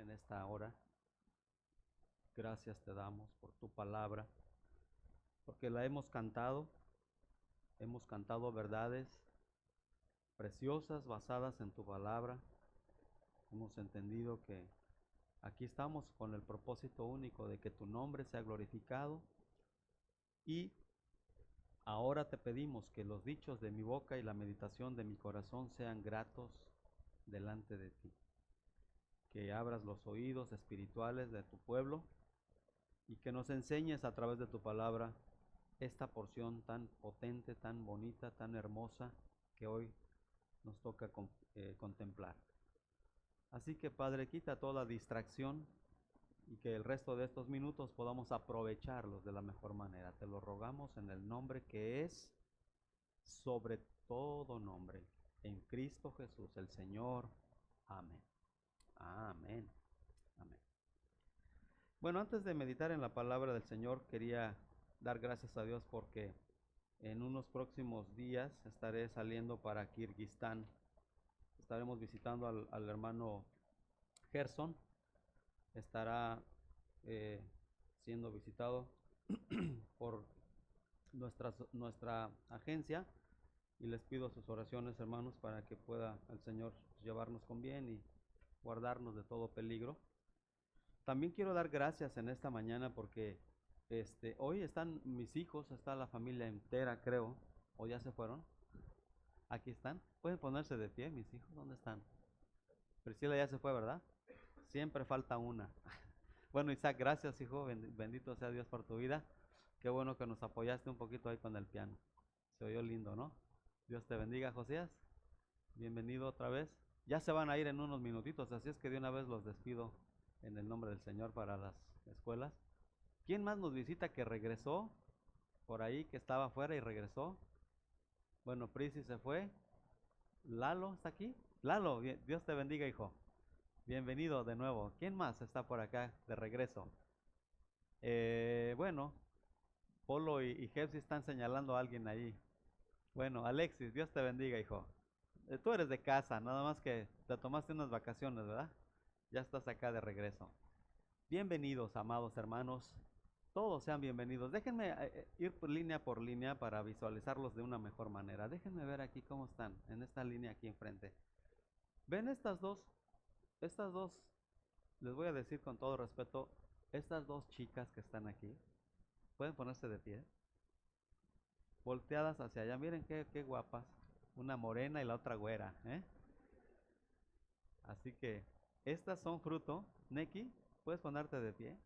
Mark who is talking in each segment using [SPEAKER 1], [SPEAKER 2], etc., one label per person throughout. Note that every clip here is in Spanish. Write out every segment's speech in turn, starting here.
[SPEAKER 1] en esta hora. Gracias te damos por tu palabra, porque la hemos cantado verdades preciosas basadas en tu palabra. Hemos entendido que aquí estamos con el propósito único de que tu nombre sea glorificado, y ahora te pedimos que los dichos de mi boca y la meditación de mi corazón sean gratos delante de ti. Que abras los oídos espirituales de tu pueblo y que nos enseñes a través de tu palabra esta porción tan potente, tan bonita, tan hermosa que hoy nos toca contemplar. Así que Padre, quita toda distracción y que el resto de estos minutos podamos aprovecharlos de la mejor manera. Te lo rogamos en el nombre que es sobre todo nombre, en Cristo Jesús el Señor. Amén. Amén. Amén. Bueno, antes de meditar en la palabra del Señor, quería dar gracias a Dios porque en unos próximos días estaré saliendo para Kirguistán. Estaremos visitando al hermano Gerson. Estará siendo visitado por nuestra agencia, y les pido sus oraciones, hermanos, para que pueda el Señor llevarnos con bien y guardarnos de todo peligro. También quiero dar gracias en esta mañana porque hoy están mis hijos, está la familia entera, creo, o ya se fueron. Aquí están. Pueden ponerse de pie, mis hijos, ¿dónde están? Priscila ya se fue, ¿verdad? Siempre falta una. Bueno, Isaac, gracias, hijo. Bendito sea Dios por tu vida. Qué bueno que nos apoyaste un poquito ahí con el piano. Se oyó lindo, ¿no? Dios te bendiga, Josías. Bienvenido otra vez. Ya se van a ir en unos minutitos, así es que de una vez los despido en el nombre del Señor para las escuelas. ¿Quién más nos visita que regresó? Por ahí, que estaba afuera y regresó. Bueno, Prisi se fue. Lalo, ¿está aquí? Lalo, Dios te bendiga, hijo. Bienvenido de nuevo. ¿Quién más está por acá de regreso? Bueno, Polo y Jepsi están señalando a alguien ahí. Bueno, Alexis, Dios te bendiga, hijo. Tú eres de casa, nada más que te tomaste unas vacaciones, ¿verdad? Ya estás acá de regreso. Bienvenidos, amados hermanos. Todos sean bienvenidos. Déjenme ir por línea para visualizarlos de una mejor manera. Déjenme ver aquí cómo están, en esta línea aquí enfrente. ¿Ven estas dos? Estas dos, les voy a decir con todo respeto, estas dos chicas que están aquí, pueden ponerse de pie, volteadas hacia allá. Miren qué guapas. Una morena y la otra güera, ¿eh? Así que estas son fruto. Neki, ¿puedes ponerte de pie?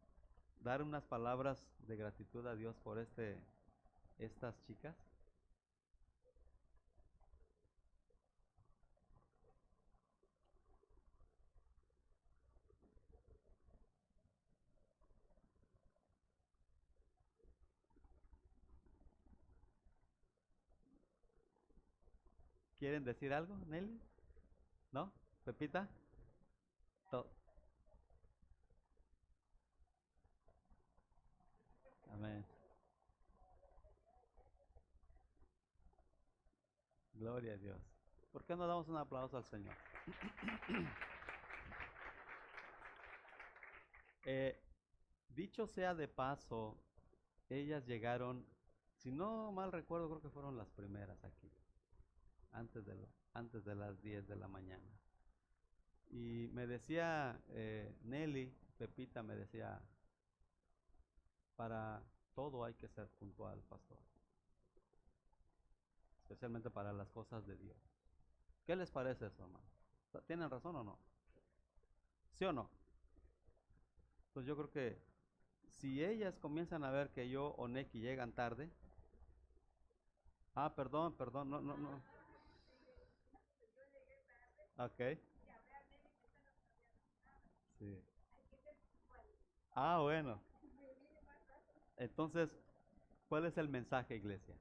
[SPEAKER 1] Dar unas palabras de gratitud a Dios por estas chicas. ¿Quieren decir algo, Nelly? ¿No? ¿Pepita? To- Amén. Gloria a Dios. ¿Por qué no damos un aplauso al Señor? Eh, Dicho sea de paso, ellas llegaron, si no mal recuerdo, creo que fueron las primeras aquí, antes de las 10 de la mañana. Y me decía Nelly, Pepita me decía, para todo hay que ser puntual, pastor, especialmente para las cosas de Dios. ¿Qué les parece eso, hermano? ¿Tienen razón o no? ¿Sí o no? Pues yo creo que si ellas comienzan a ver que yo o Neki llegan tarde, perdón, no, no, no. Ok, sí. Bueno. Entonces, ¿cuál es el mensaje, iglesia?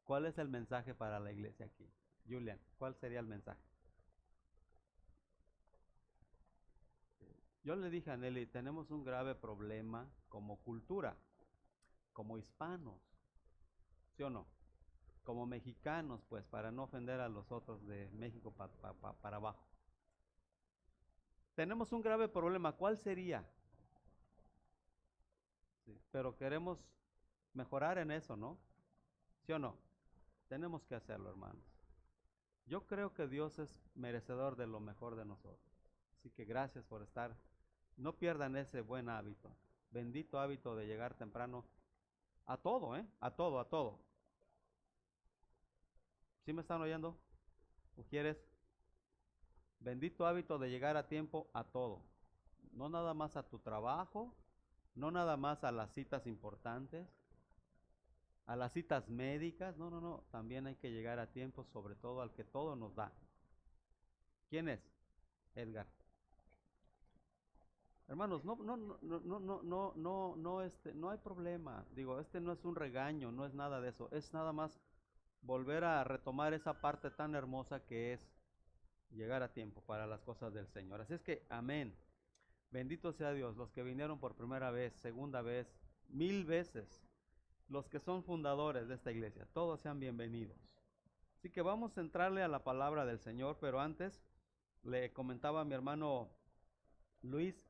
[SPEAKER 1] ¿Cuál es el mensaje para la iglesia aquí? Julian, ¿cuál sería el mensaje? Yo le dije a Nelly, tenemos un grave problema como cultura, como hispanos, ¿sí o no? Como mexicanos, pues, para no ofender a los otros de México para abajo. tenemos un grave problema. ¿Cuál sería? Sí, pero queremos mejorar en eso, ¿no? ¿Sí o no? Tenemos que hacerlo, hermanos. Yo creo que Dios es merecedor de lo mejor de nosotros. Así que gracias por estar. No pierdan ese buen hábito. Bendito hábito de llegar temprano a todo, ¿eh? A todo, a todo. ¿Sí me están oyendo? ¿O quieres? Bendito hábito de llegar a tiempo a todo. No nada más a tu trabajo, no nada más a las citas importantes, a las citas médicas. No, no, no. También hay que llegar a tiempo, sobre todo al que todo nos da. ¿Quién es? Edgar. Hermanos, no hay problema. Digo, no es un regaño, no es nada de eso. Es nada más volver a retomar esa parte tan hermosa que es llegar a tiempo para las cosas del Señor. Así es que, amén. Bendito sea Dios, los que vinieron por primera vez, segunda vez, 1000 veces, los que son fundadores de esta iglesia, todos sean bienvenidos. Así que vamos a entrarle a la palabra del Señor, pero antes le comentaba a mi hermano Luis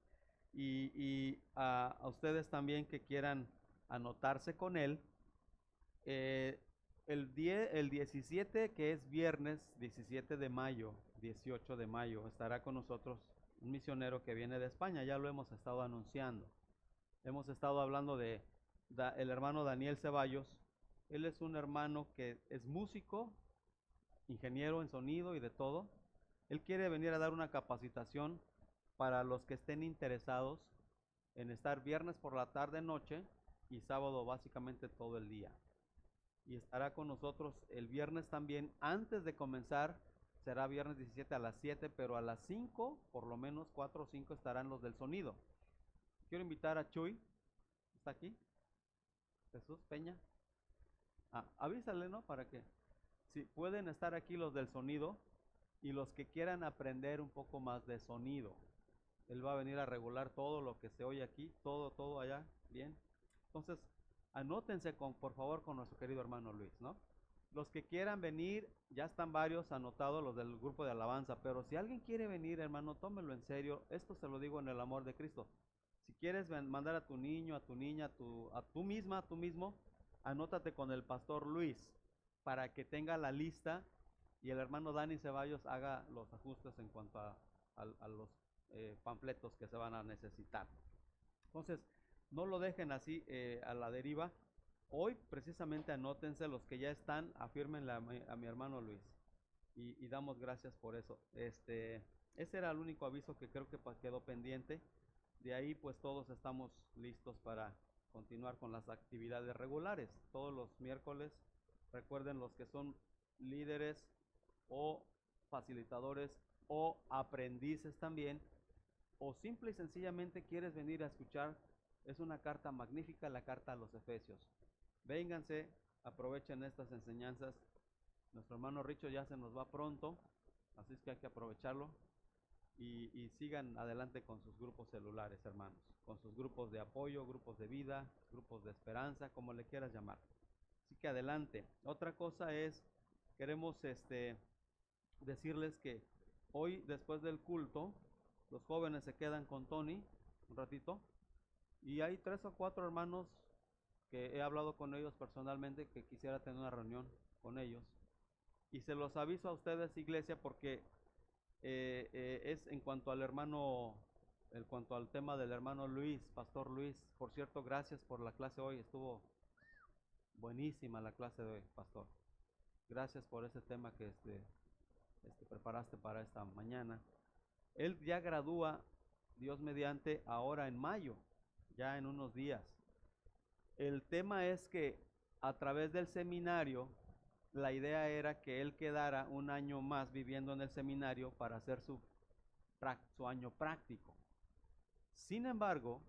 [SPEAKER 1] y a ustedes también que quieran anotarse con él. eh, el 17, que es viernes 17 de mayo, 18 de mayo, estará con nosotros un misionero que viene de España, ya lo hemos estado anunciando. Hemos estado hablando de el hermano Daniel Ceballos. Él es un hermano que es músico, ingeniero en sonido y de todo. Él quiere venir a dar una capacitación para los que estén interesados en estar viernes por la tarde noche y sábado básicamente todo el día. Y estará con nosotros el viernes también antes de comenzar. Será viernes 17 a las 7, pero a las 5, por lo menos 4 o 5 estarán los del sonido. Quiero invitar a Chuy. ¿Está aquí? Jesús Peña. Avísale, ¿no? Para que si pueden estar aquí los del sonido y los que quieran aprender un poco más de sonido. Él va a venir a regular todo lo que se oye aquí, todo allá, bien. Entonces, anótense por favor con nuestro querido hermano Luis, ¿no? Los que quieran venir, ya están varios anotados, los del grupo de alabanza, pero si alguien quiere venir, hermano, tómelo en serio. Esto se lo digo en el amor de Cristo. Si quieres mandar a tu niño, a tu niña, a tú misma, a tú mismo, anótate con el pastor Luis para que tenga la lista y el hermano Dani Ceballos haga los ajustes en cuanto a los panfletos que se van a necesitar. Entonces, no lo dejen así a la deriva. Hoy precisamente anótense los que ya están, afírmenle a mi hermano Luis. Y damos gracias por eso. Ese era el único aviso que creo que quedó pendiente. De ahí pues todos estamos listos para continuar con las actividades regulares. Todos los miércoles, recuerden, los que son líderes o facilitadores o aprendices también, o simple y sencillamente quieres venir a escuchar, es una carta magnífica, la carta a los Efesios. Vénganse, aprovechen estas enseñanzas. Nuestro hermano Richo ya se nos va pronto, así es que hay que aprovecharlo. Y sigan adelante con sus grupos celulares, hermanos, con sus grupos de apoyo, grupos de vida, grupos de esperanza, como le quieras llamar. Así que adelante. Otra cosa es, queremos decirles que hoy, después del culto, los jóvenes se quedan con Tony un ratito y hay 3 o 4 hermanos que he hablado con ellos personalmente que quisiera tener una reunión con ellos. Y se los aviso a ustedes, iglesia, porque es en cuanto al hermano, en cuanto al tema del hermano Luis, Pastor Luis. Por cierto, gracias por la clase hoy, estuvo buenísima la clase de hoy, Pastor. Gracias por ese tema que preparaste para esta mañana. Él ya gradúa, Dios mediante, ahora en mayo, ya en unos días. El tema es que a través del seminario, la idea era que él quedara un año más viviendo en el seminario para hacer su año práctico. Sin embargo,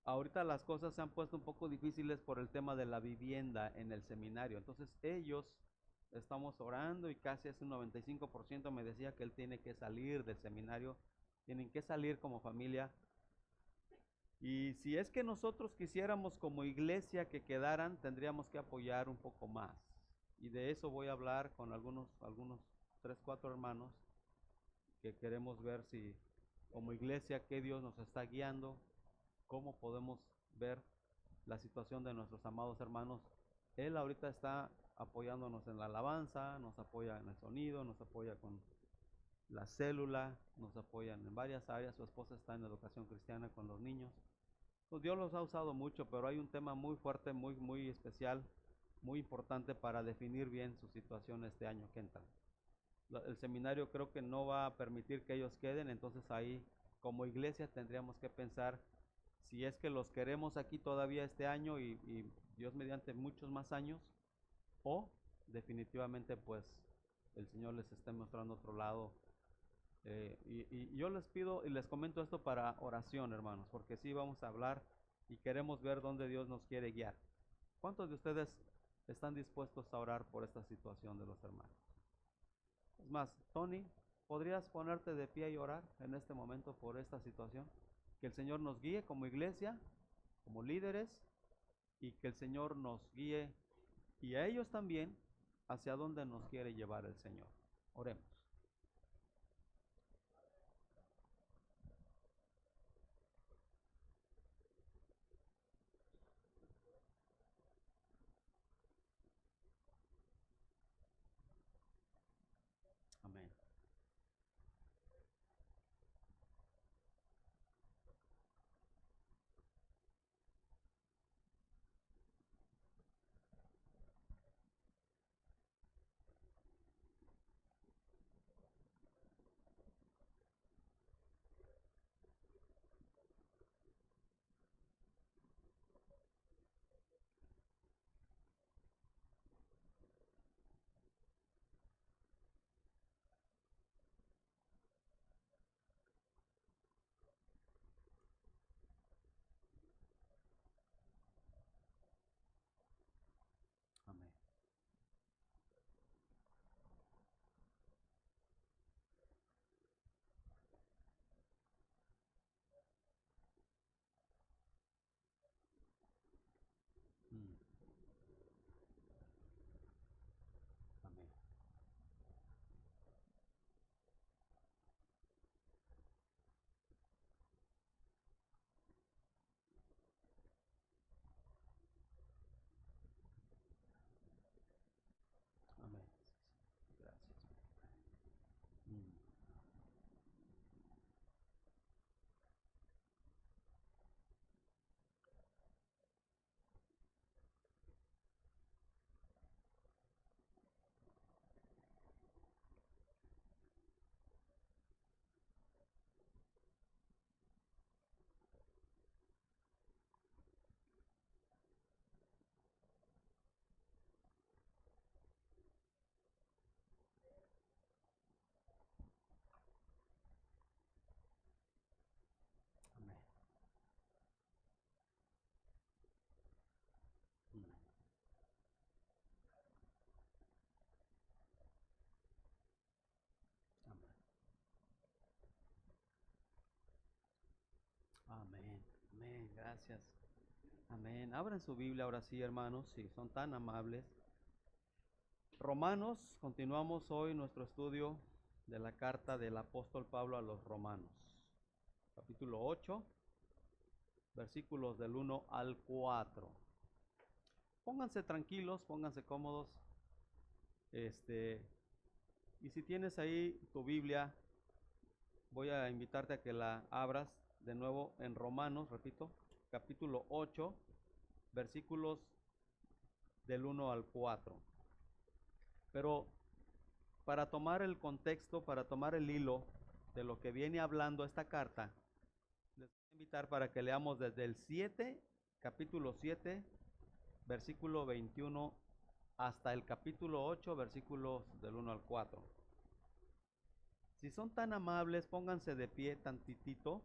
[SPEAKER 1] ahorita las cosas se han puesto un poco difíciles por el tema de la vivienda en el seminario. Entonces ellos, estamos orando y casi es un 95% me decía que él tiene que salir del seminario, tienen que salir como familia. Y si es que nosotros quisiéramos como iglesia que quedaran, tendríamos que apoyar un poco más. Y de eso voy a hablar con algunos 3, 4 hermanos que queremos ver como iglesia, qué Dios nos está guiando, cómo podemos ver la situación de nuestros amados hermanos. Él ahorita está apoyándonos en la alabanza, nos apoya en el sonido, nos apoya con la célula, nos apoyan en varias áreas. Su esposa está en educación cristiana con los niños. Pues Dios los ha usado mucho, pero hay un tema muy fuerte, muy especial, muy importante para definir bien su situación este año que entra. El seminario creo que no va a permitir que ellos queden, entonces ahí como iglesia tendríamos que pensar si es que los queremos aquí todavía este año y Dios mediante muchos más años, o definitivamente pues el Señor les está mostrando otro lado. Y yo les pido y les comento esto para oración, hermanos, porque sí vamos a hablar y queremos ver dónde Dios nos quiere guiar. ¿Cuántos de ustedes están dispuestos a orar por esta situación de los hermanos? Es más, Tony, ¿podrías ponerte de pie y orar en este momento por esta situación? Que el Señor nos guíe como iglesia, como líderes, y que el Señor nos guíe y a ellos también hacia dónde nos quiere llevar el Señor. Oremos. Amén. Amén. Mm. Amén. Amén. Gracias. Mm. Amén. Mm. Amén. Amén. Amén. Gracias. Amén. Abran su Biblia ahora sí, hermanos, si son tan amables. Romanos, continuamos hoy nuestro estudio de la carta del apóstol Pablo a los romanos. Capítulo 8, versículos del 1 al 4. Pónganse tranquilos, pónganse cómodos. Y si tienes ahí tu Biblia, voy a invitarte a que la abras de nuevo en Romanos, repito, capítulo 8, versículos del 1 al 4. Pero para tomar el contexto, para tomar el hilo de lo que viene hablando esta carta, les voy a invitar para que leamos desde el 7, capítulo 7, versículo 21, hasta el capítulo 8, versículos del 1 al 4. Si son tan amables, pónganse de pie tantitito,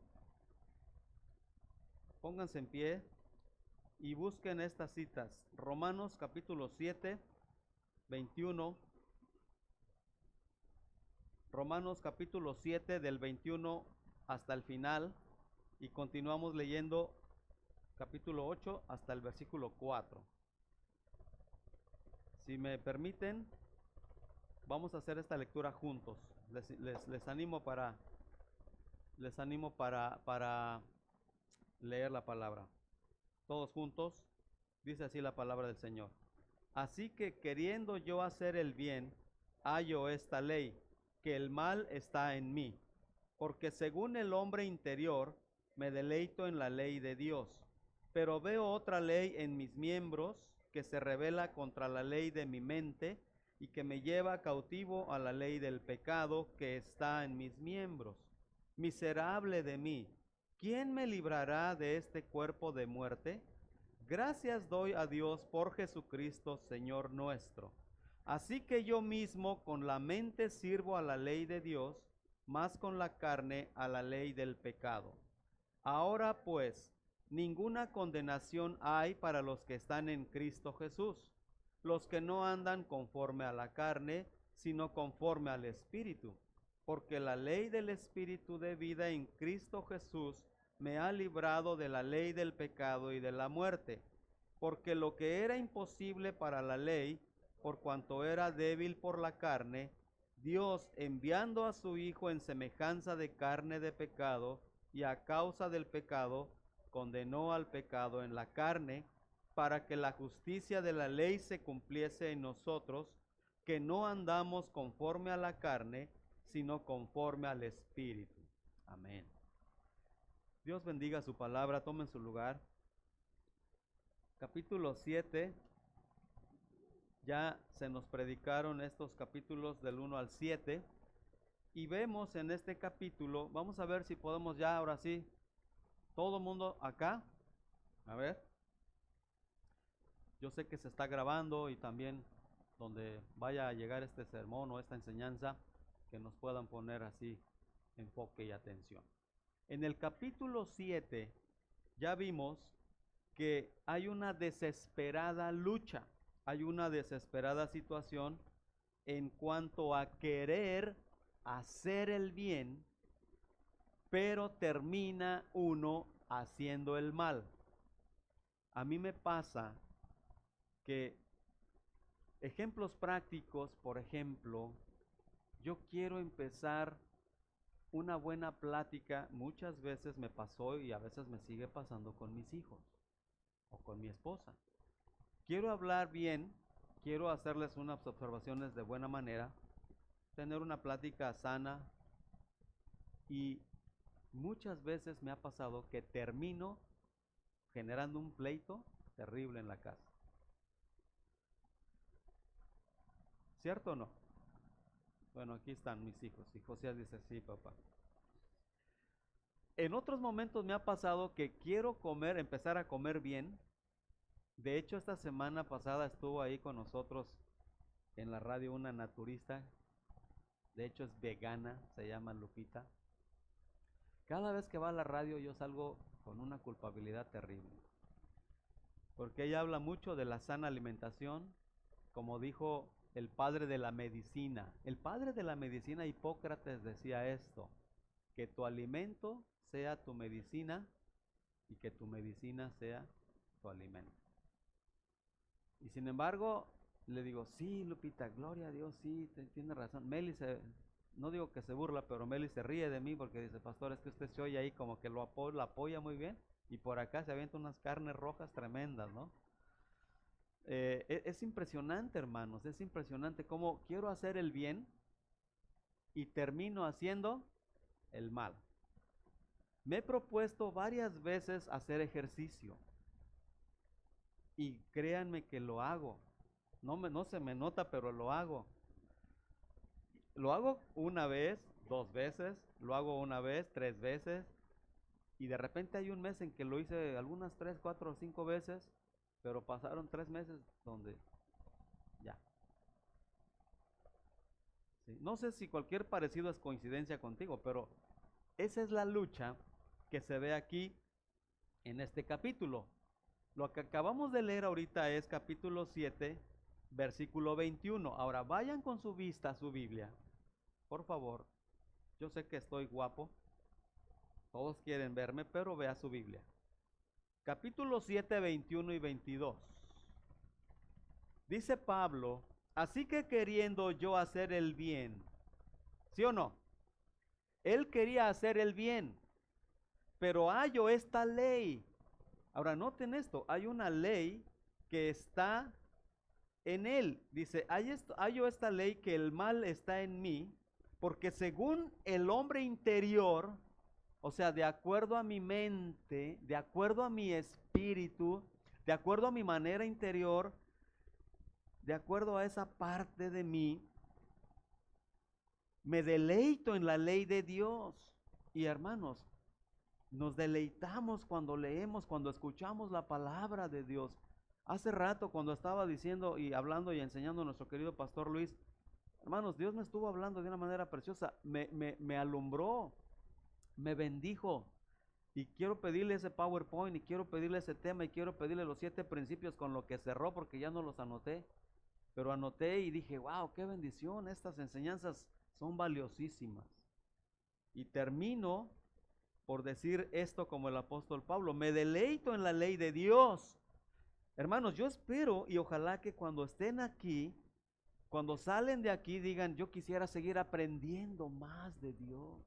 [SPEAKER 1] pónganse en pie y busquen estas citas. Romanos capítulo 7, 21. Romanos capítulo 7 del 21 hasta el final y continuamos leyendo capítulo 8 hasta el versículo 4. Si me permiten, vamos a hacer esta lectura juntos. Les animo para Les animo para leer la palabra. Todos juntos, dice así la palabra del Señor. Así que queriendo yo hacer el bien, hallo esta ley, que el mal está en mí. Porque según el hombre interior, me deleito en la ley de Dios. Pero veo otra ley en mis miembros, que se rebela contra la ley de mi mente, y que me lleva cautivo a la ley del pecado que está en mis miembros. Miserable de mí, ¿quién me librará de este cuerpo de muerte? Gracias doy a Dios por Jesucristo, Señor nuestro. Así que yo mismo con la mente sirvo a la ley de Dios, más con la carne a la ley del pecado. Ahora pues, ninguna condenación hay para los que están en Cristo Jesús, los que no andan conforme a la carne, sino conforme al Espíritu. Porque la ley del Espíritu de vida en Cristo Jesús me ha librado de la ley del pecado y de la muerte. Porque lo que era imposible para la ley, por cuanto era débil por la carne, Dios, enviando a su Hijo en semejanza de carne de pecado, y a causa del pecado, condenó al pecado en la carne, para que la justicia de la ley se cumpliese en nosotros, que no andamos conforme a la carne, sino conforme al Espíritu. Amén. Dios bendiga su palabra, tomen su lugar. Capítulo 7. Ya se nos predicaron estos capítulos del 1 al 7. Y vemos en este capítulo, vamos a ver si podemos ya, ahora sí, todo el mundo acá. A ver. Yo sé que se está grabando y también donde vaya a llegar este sermón o esta enseñanza, que nos puedan poner así enfoque y atención. En el capítulo 7 ya vimos que hay una desesperada lucha, hay una desesperada situación en cuanto a querer hacer el bien, pero termina uno haciendo el mal. A mí me pasa que ejemplos prácticos, por ejemplo, yo quiero empezar una buena plática, muchas veces me pasó y a veces me sigue pasando con mis hijos o con mi esposa. Quiero hablar bien, quiero hacerles unas observaciones de buena manera, tener una plática sana, y muchas veces me ha pasado que termino generando un pleito terrible en la casa. ¿Cierto o no? Bueno, aquí están mis hijos. Y José dice, sí, papá. En otros momentos me ha pasado que quiero comer, empezar a comer bien. De hecho, esta semana pasada estuvo ahí con nosotros en la radio una naturista. De hecho, es vegana, se llama Lupita. Cada vez que va a la radio yo salgo con una culpabilidad terrible. Porque ella habla mucho de la sana alimentación, como dijo el padre de la medicina. El padre de la medicina, Hipócrates, decía esto: que tu alimento sea tu medicina y que tu medicina sea tu alimento. Y sin embargo, le digo, sí, Lupita, gloria a Dios, sí, tiene razón. Meli no digo que se burla, pero Meli se ríe de mí porque dice, pastor, es que usted se oye ahí como que lo apoya muy bien, y por acá se avienta unas carnes rojas tremendas, ¿no? Es impresionante, hermanos, es impresionante cómo quiero hacer el bien y termino haciendo el mal. Me he propuesto varias veces hacer ejercicio y créanme que lo hago. No se me nota, pero lo hago. Lo hago una vez, 2 veces, lo hago una vez, 3 veces, y de repente hay un mes en que lo hice algunas 3, 4 o 5 veces, pero pasaron 3 meses donde ya. ¿Sí? No sé si cualquier parecido es coincidencia contigo, pero esa es la lucha que se ve aquí en este capítulo. Lo que acabamos de leer ahorita es capítulo 7, versículo 21. Ahora vayan con su vista a su Biblia, por favor. Yo sé que estoy guapo, todos quieren verme, pero vea su Biblia. Capítulo 7, 21 y 22. Dice Pablo, así que queriendo yo hacer el bien, ¿sí o no? Él quería hacer el bien, pero hallo esta ley. Ahora noten esto, hay una ley que está en él. Dice, hallo esta ley que el mal está en mí, porque según el hombre interior, o sea, de acuerdo a mi mente, de acuerdo a mi espíritu, de acuerdo a mi manera interior, de acuerdo a esa parte de mí, me deleito en la ley de Dios. Y hermanos, nos deleitamos cuando leemos, cuando escuchamos la palabra de Dios. Hace rato cuando estaba diciendo y hablando y enseñando a nuestro querido pastor Luis, hermanos, Dios me estuvo hablando de una manera preciosa, me alumbró, me bendijo. Y quiero pedirle ese PowerPoint y quiero pedirle ese tema y quiero pedirle los 7 principios con lo que cerró porque ya no los anoté. Pero anoté y dije, wow, qué bendición, estas enseñanzas son valiosísimas. Y termino por decir esto como el apóstol Pablo, me deleito en la ley de Dios. Hermanos, yo espero y ojalá que cuando estén aquí, cuando salen de aquí digan, yo quisiera seguir aprendiendo más de Dios.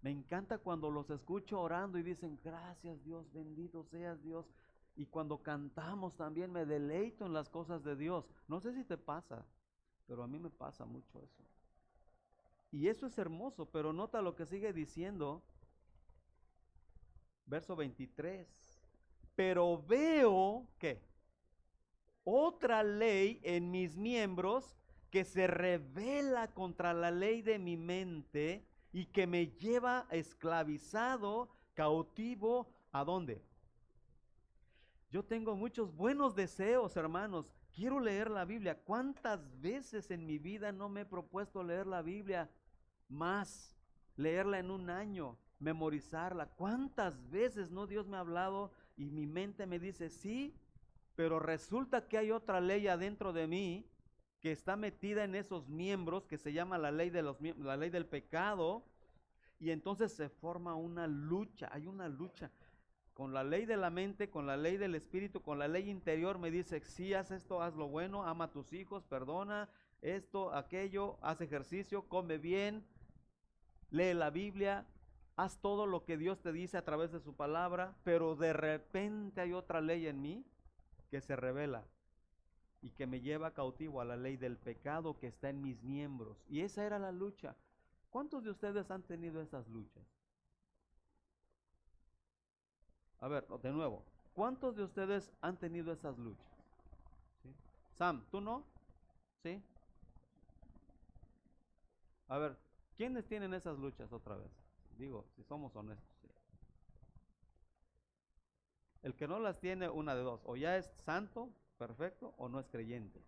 [SPEAKER 1] Me encanta cuando los escucho orando y dicen, gracias Dios, bendito seas Dios. Y cuando cantamos también me deleito en las cosas de Dios. No sé si te pasa, pero a mí me pasa mucho eso. Y eso es hermoso, pero nota lo que sigue diciendo, verso 23. Pero veo, ¿qué? Otra ley en mis miembros que se revela contra la ley de mi mente y que me lleva esclavizado, cautivo, ¿a dónde? Yo tengo muchos buenos deseos, hermanos. Quiero leer la Biblia. ¿Cuántas veces en mi vida no me he propuesto leer la Biblia más? Leerla en un año, memorizarla. ¿Cuántas veces no Dios me ha hablado y mi mente me dice sí, pero resulta que hay otra ley adentro de mí que está metida en esos miembros que se llama la ley la ley del pecado, y entonces se forma una lucha, hay una lucha con la ley de la mente, con la ley del espíritu, con la ley interior. Me dice, si haz esto, haz lo bueno, ama a tus hijos, perdona esto, aquello, haz ejercicio, come bien, lee la Biblia, haz todo lo que Dios te dice a través de su palabra, pero de repente hay otra ley en mí que se revela y que me lleva cautivo a la ley del pecado que está en mis miembros. Y esa era la lucha. ¿Cuántos de ustedes han tenido esas luchas? A ver, de nuevo, ¿cuántos de ustedes han tenido esas luchas? ¿Sí? Sam, ¿tú no? ¿Sí? A ver, ¿quiénes tienen esas luchas otra vez? Digo, si somos honestos. ¿Sí? El que no las tiene, una de dos, o ya es santo, perfecto, o no es creyente.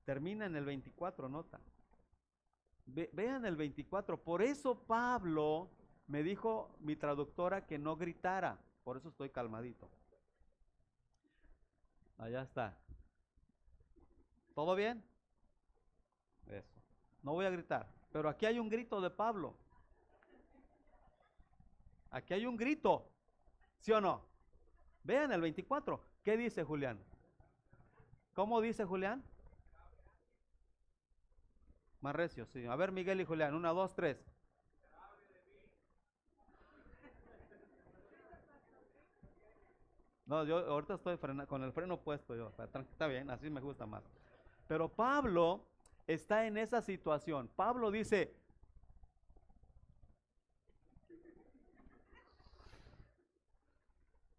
[SPEAKER 1] Termina en el 24, nota. Vean el 24, por eso Pablo me dijo mi traductora que no gritara, por eso estoy calmadito. Allá está. ¿Todo bien? Eso. No voy a gritar, pero aquí hay un grito de Pablo. Aquí hay un grito, ¿sí o no? Vean el 24. ¿Qué dice Julián? ¿Cómo dice Julián? Más recio, sí. A ver, Miguel y Julián, 1, 2, 3. No, yo ahorita estoy con el freno puesto yo. Está bien, así me gusta más. Pero Pablo está en esa situación. Pablo dice,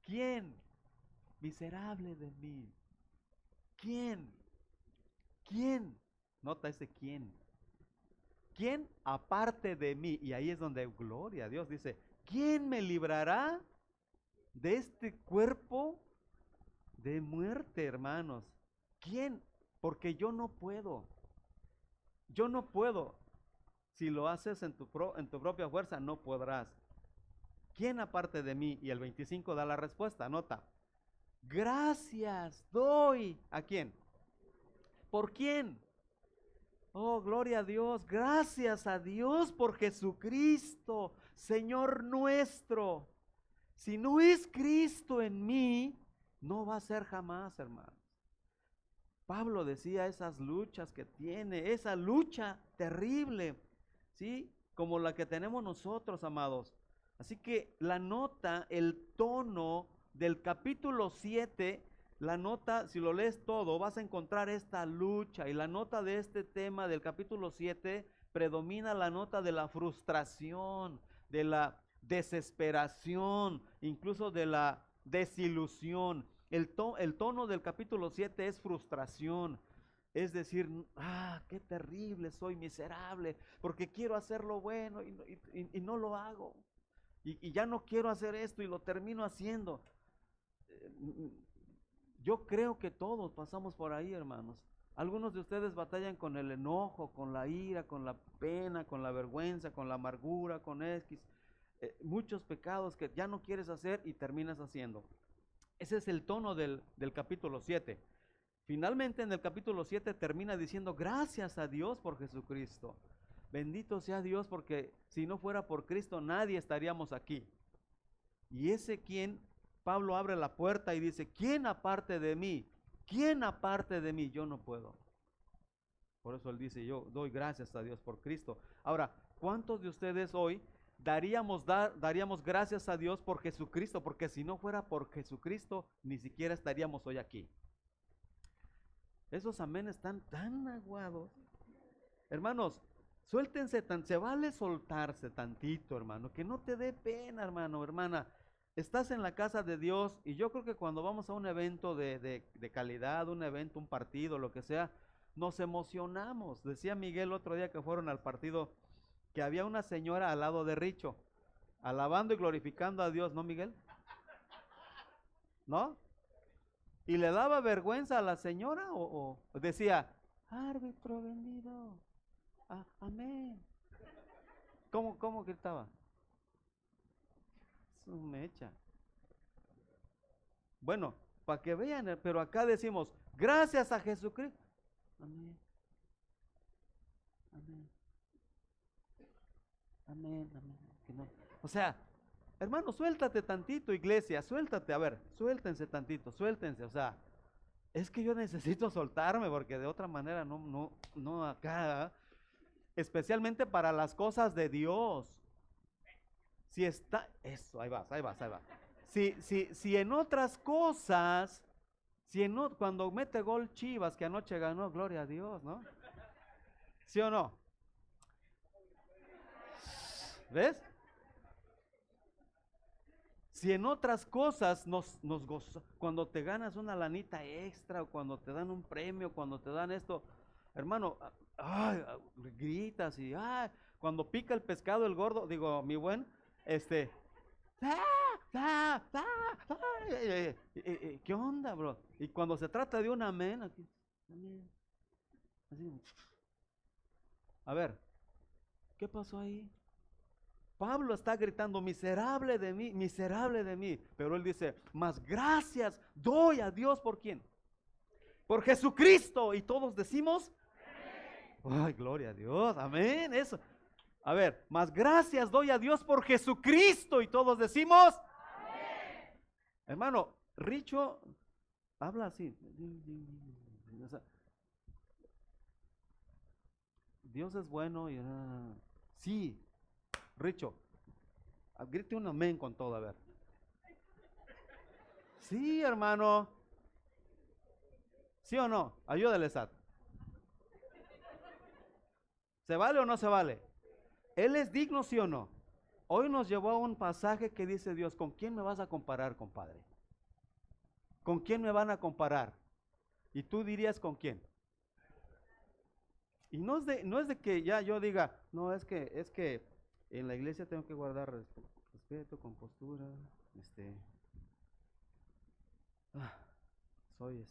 [SPEAKER 1] ¿quién? Miserable de mí. ¿Quién? ¿Quién? Nota ese quién. ¿Quién aparte de mí? Y ahí es donde gloria a Dios dice, ¿quién me librará de este cuerpo de muerte, hermanos? ¿Quién? Porque yo no puedo. Yo no puedo. Si lo haces en tu propia fuerza, no podrás. ¿Quién aparte de mí? Y el 25 da la respuesta, nota. Gracias doy. ¿A quién? ¿Por quién? Oh, gloria a Dios. Gracias a Dios por Jesucristo, Señor nuestro. Si no es Cristo en mí, no va a ser jamás, hermanos. Pablo decía esas luchas que tiene, esa lucha terrible, ¿sí? Como la que tenemos nosotros, amados. Así que la nota, el tono del capítulo 7, la nota, si lo lees todo, vas a encontrar esta lucha. Y la nota de este tema del capítulo 7 predomina la nota de la frustración, de la desesperación, incluso de la desilusión. El tono del capítulo 7 es frustración. Es decir, qué terrible, soy miserable, porque quiero hacer lo bueno y no lo hago. Y ya no quiero hacer esto y lo termino haciendo. Yo creo que todos pasamos por ahí, hermanos. Algunos de ustedes batallan con el enojo, con la ira, con la pena, con la vergüenza, con la amargura, con muchos pecados que ya no quieres hacer y terminas haciendo. Ese es el tono del capítulo 7. Finalmente en el capítulo 7 termina diciendo gracias a Dios por Jesucristo. Bendito sea Dios, porque si no fuera por Cristo nadie estaríamos aquí. Y ese quien, Pablo abre la puerta y dice, ¿quién aparte de mí? ¿Quién aparte de mí? Yo no puedo. Por eso él dice, yo doy gracias a Dios por Cristo. Ahora, ¿cuántos de ustedes hoy daríamos gracias a Dios por Jesucristo? Porque si no fuera por Jesucristo, ni siquiera estaríamos hoy aquí. Esos amenes están tan aguados. Hermanos, suéltense, se vale soltarse tantito, hermano, que no te dé pena, hermano, hermana. Estás en la casa de Dios y yo creo que cuando vamos a un evento de calidad, un evento, un partido, lo que sea, nos emocionamos. Decía Miguel otro día que fueron al partido que había una señora al lado de Richo, alabando y glorificando a Dios, ¿no, Miguel? ¿No? Y le daba vergüenza a la señora o decía, árbitro vendido, amén. ¿Cómo gritaba? Su mecha. Bueno, para que vean, pero acá decimos, gracias a Jesucristo. Amén. Amén. Amén, amén. Que no. O sea, hermano, suéltate tantito, iglesia, suéltate, a ver, suéltense tantito, suéltense, o sea, es que yo necesito soltarme porque de otra manera no acá, especialmente para las cosas de Dios. Si está, eso, ahí vas, ahí vas, ahí vas. Si en otras cosas, cuando mete gol Chivas, que anoche ganó, gloria a Dios, ¿no? ¿Sí o no? ¿Ves? Si en otras cosas nos goza, cuando te ganas una lanita extra, o cuando te dan un premio, cuando te dan esto, hermano, gritas y cuando pica el pescado el gordo, digo, mi buen, ¿qué onda, bro? Y cuando se trata de un amén, aquí, amén, así, a ver, ¿qué pasó ahí? Pablo está gritando, miserable de mí, pero él dice, más gracias doy a Dios por quién, por Jesucristo, y todos decimos, ay, gloria a Dios, amén, eso. A ver, más gracias doy a Dios por Jesucristo, y todos decimos, amén. Hermano, Richo habla así, o sea, Dios es bueno y sí, Richo, grite un amén con todo, a ver. Sí, hermano. ¿Sí o no? Ayúdale, Sat. ¿Se vale o no se vale? ¿Él es digno, sí o no? Hoy nos llevó a un pasaje que dice Dios, ¿con quién me vas a comparar, compadre? ¿Con quién me van a comparar? Y tú dirías, ¿con quién? Y no es de que ya yo diga, no, es que en la iglesia tengo que guardar respeto, compostura, soy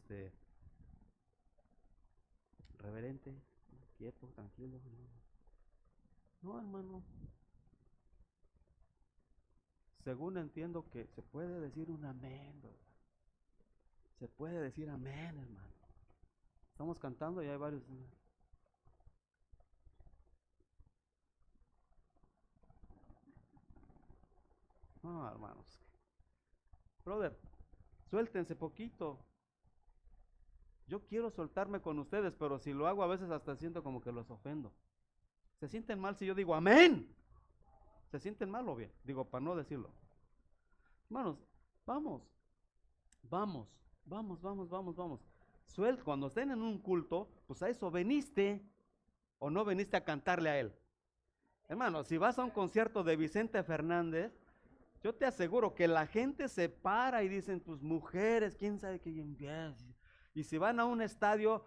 [SPEAKER 1] reverente, quieto, tranquilo. No, hermano. Según entiendo que se puede decir un amén, ¿verdad? Se puede decir amén, hermano. Estamos cantando y hay varios. No, hermanos. Brother, suéltense poquito. Yo quiero soltarme con ustedes, pero si lo hago a veces hasta siento como que los ofendo. ¿Se sienten mal si yo digo amén? ¿Se sienten mal o bien? Digo, para no decirlo. Hermanos, vamos, vamos, vamos, vamos, vamos, vamos. Cuando estén en un culto, pues a eso veniste, o no veniste a cantarle a él. Hermano, si vas a un concierto de Vicente Fernández, yo te aseguro que la gente se para y dicen, pues mujeres, quién sabe qué empieza. Y si van a un estadio,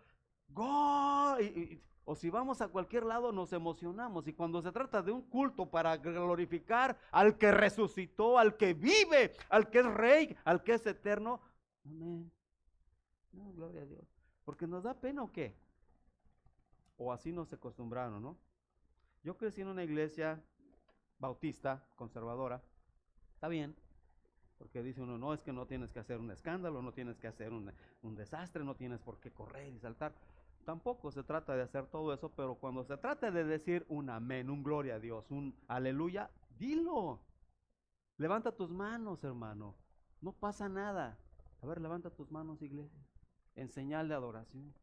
[SPEAKER 1] ¡gol! O si vamos a cualquier lado nos emocionamos. Y cuando se trata de un culto para glorificar al que resucitó, al que vive, al que es rey, al que es eterno, amén. No, gloria a Dios. Porque nos da pena o qué. O así nos acostumbraron, ¿no? Yo crecí en una iglesia bautista, conservadora. Está bien. Porque dice uno, no, es que no tienes que hacer un escándalo, no tienes que hacer un desastre, no tienes por qué correr y saltar. Tampoco se trata de hacer todo eso, pero cuando se trata de decir un amén, un gloria a Dios, un aleluya, dilo. Levanta tus manos, hermano. No pasa nada. A ver, levanta tus manos, iglesia, en señal de adoración.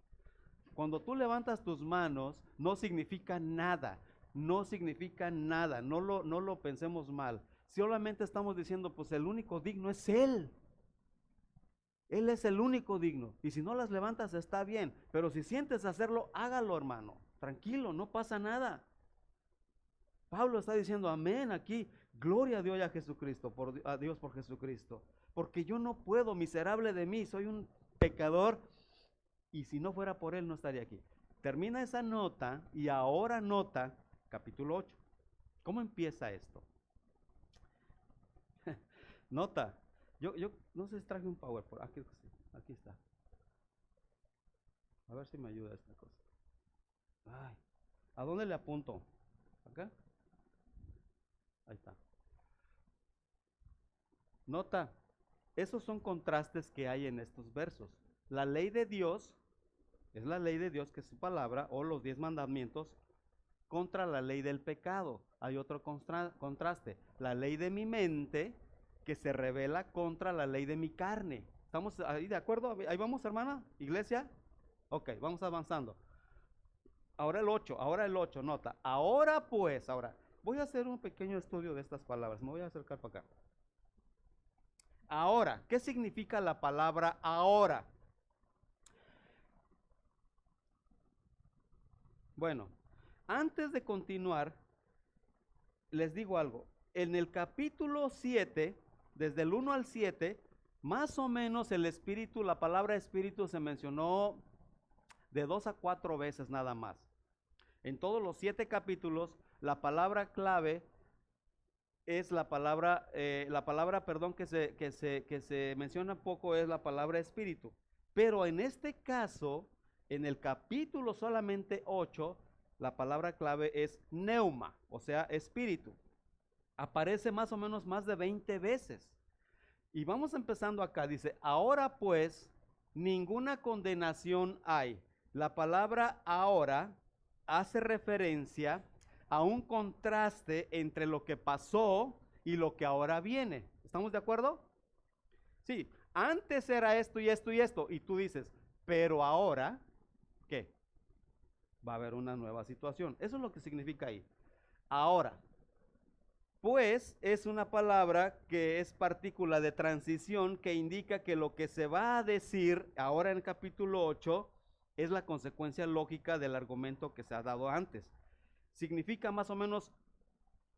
[SPEAKER 1] Cuando tú levantas tus manos, no significa nada. No significa nada. No lo pensemos mal. Solamente estamos diciendo, pues el único digno es Él. Él es el único digno. Y si no las levantas está bien. Pero si sientes hacerlo, hágalo, hermano. Tranquilo, no pasa nada. Pablo está diciendo amén aquí. Gloria a Dios y a Jesucristo, a Dios por Jesucristo. Porque yo no puedo, miserable de mí, soy un pecador. Y si no fuera por Él no estaría aquí. Termina esa nota y ahora nota capítulo 8. ¿Cómo empieza esto? Nota. Yo no sé si traje un PowerPoint. Aquí está. A ver si me ayuda esta cosa. Ay, ¿a dónde le apunto? ¿Acá? Ahí está. Nota, esos son contrastes que hay en estos versos. La ley de Dios es la ley de Dios, que es su palabra, o los 10 mandamientos, contra la ley del pecado. Hay otro contraste. La ley de mi mente, que se revela contra la ley de mi carne. ¿Estamos ahí de acuerdo? ¿Ahí vamos, hermana? ¿Iglesia? Ok, vamos avanzando. Ahora el 8, nota. Ahora pues, voy a hacer un pequeño estudio de estas palabras. Me voy a acercar para acá. Ahora, ¿qué significa la palabra ahora? Bueno, antes de continuar, les digo algo. En el capítulo 7, desde el 1 al 7, más o menos el espíritu, la palabra espíritu se mencionó de 2 a 4 veces nada más. En todos los 7 capítulos, la palabra clave es la palabra, que se menciona poco es la palabra espíritu. Pero en este caso, en el capítulo solamente 8, la palabra clave es neuma, o sea, espíritu. Aparece más o menos más de 20 veces. Y vamos empezando acá, dice, ahora pues, ninguna condenación hay. La palabra ahora hace referencia a un contraste entre lo que pasó y lo que ahora viene. ¿Estamos de acuerdo? Sí, antes era esto y esto y esto, y tú dices, pero ahora, ¿qué? Va a haber una nueva situación. Eso es lo que significa ahí. Ahora, pues es una palabra que es partícula de transición que indica que lo que se va a decir ahora en el capítulo 8 es la consecuencia lógica del argumento que se ha dado antes. Significa más o menos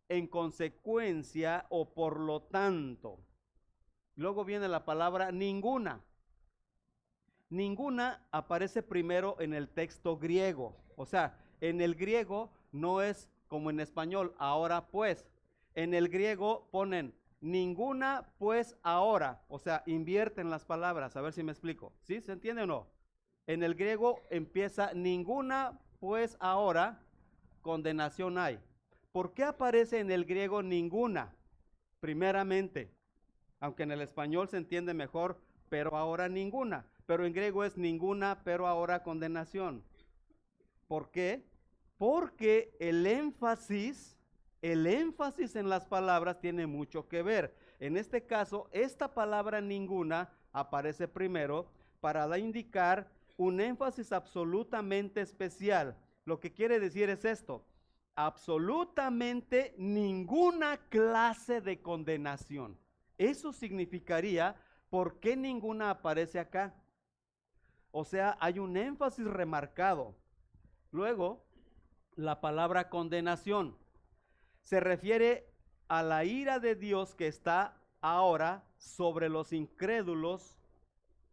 [SPEAKER 1] en consecuencia o por lo tanto. Luego viene la palabra ninguna. Ninguna aparece primero en el texto griego. O sea, en el griego no es como en español, ahora pues. En el griego ponen ninguna pues ahora. O sea, invierten las palabras. A ver si me explico. ¿Sí? ¿Se entiende o no? En el griego empieza ninguna pues ahora, condenación hay. ¿Por qué aparece en el griego ninguna? Primeramente, aunque en el español se entiende mejor, pero ahora ninguna. Pero en griego es ninguna, pero ahora condenación. ¿Por qué? Porque el énfasis en las palabras tiene mucho que ver. En este caso, esta palabra ninguna aparece primero para indicar un énfasis absolutamente especial. Lo que quiere decir es esto: absolutamente ninguna clase de condenación. Eso significaría, ¿por qué ninguna aparece acá? O sea, hay un énfasis remarcado. Luego, la palabra condenación se refiere a la ira de Dios que está ahora sobre los incrédulos,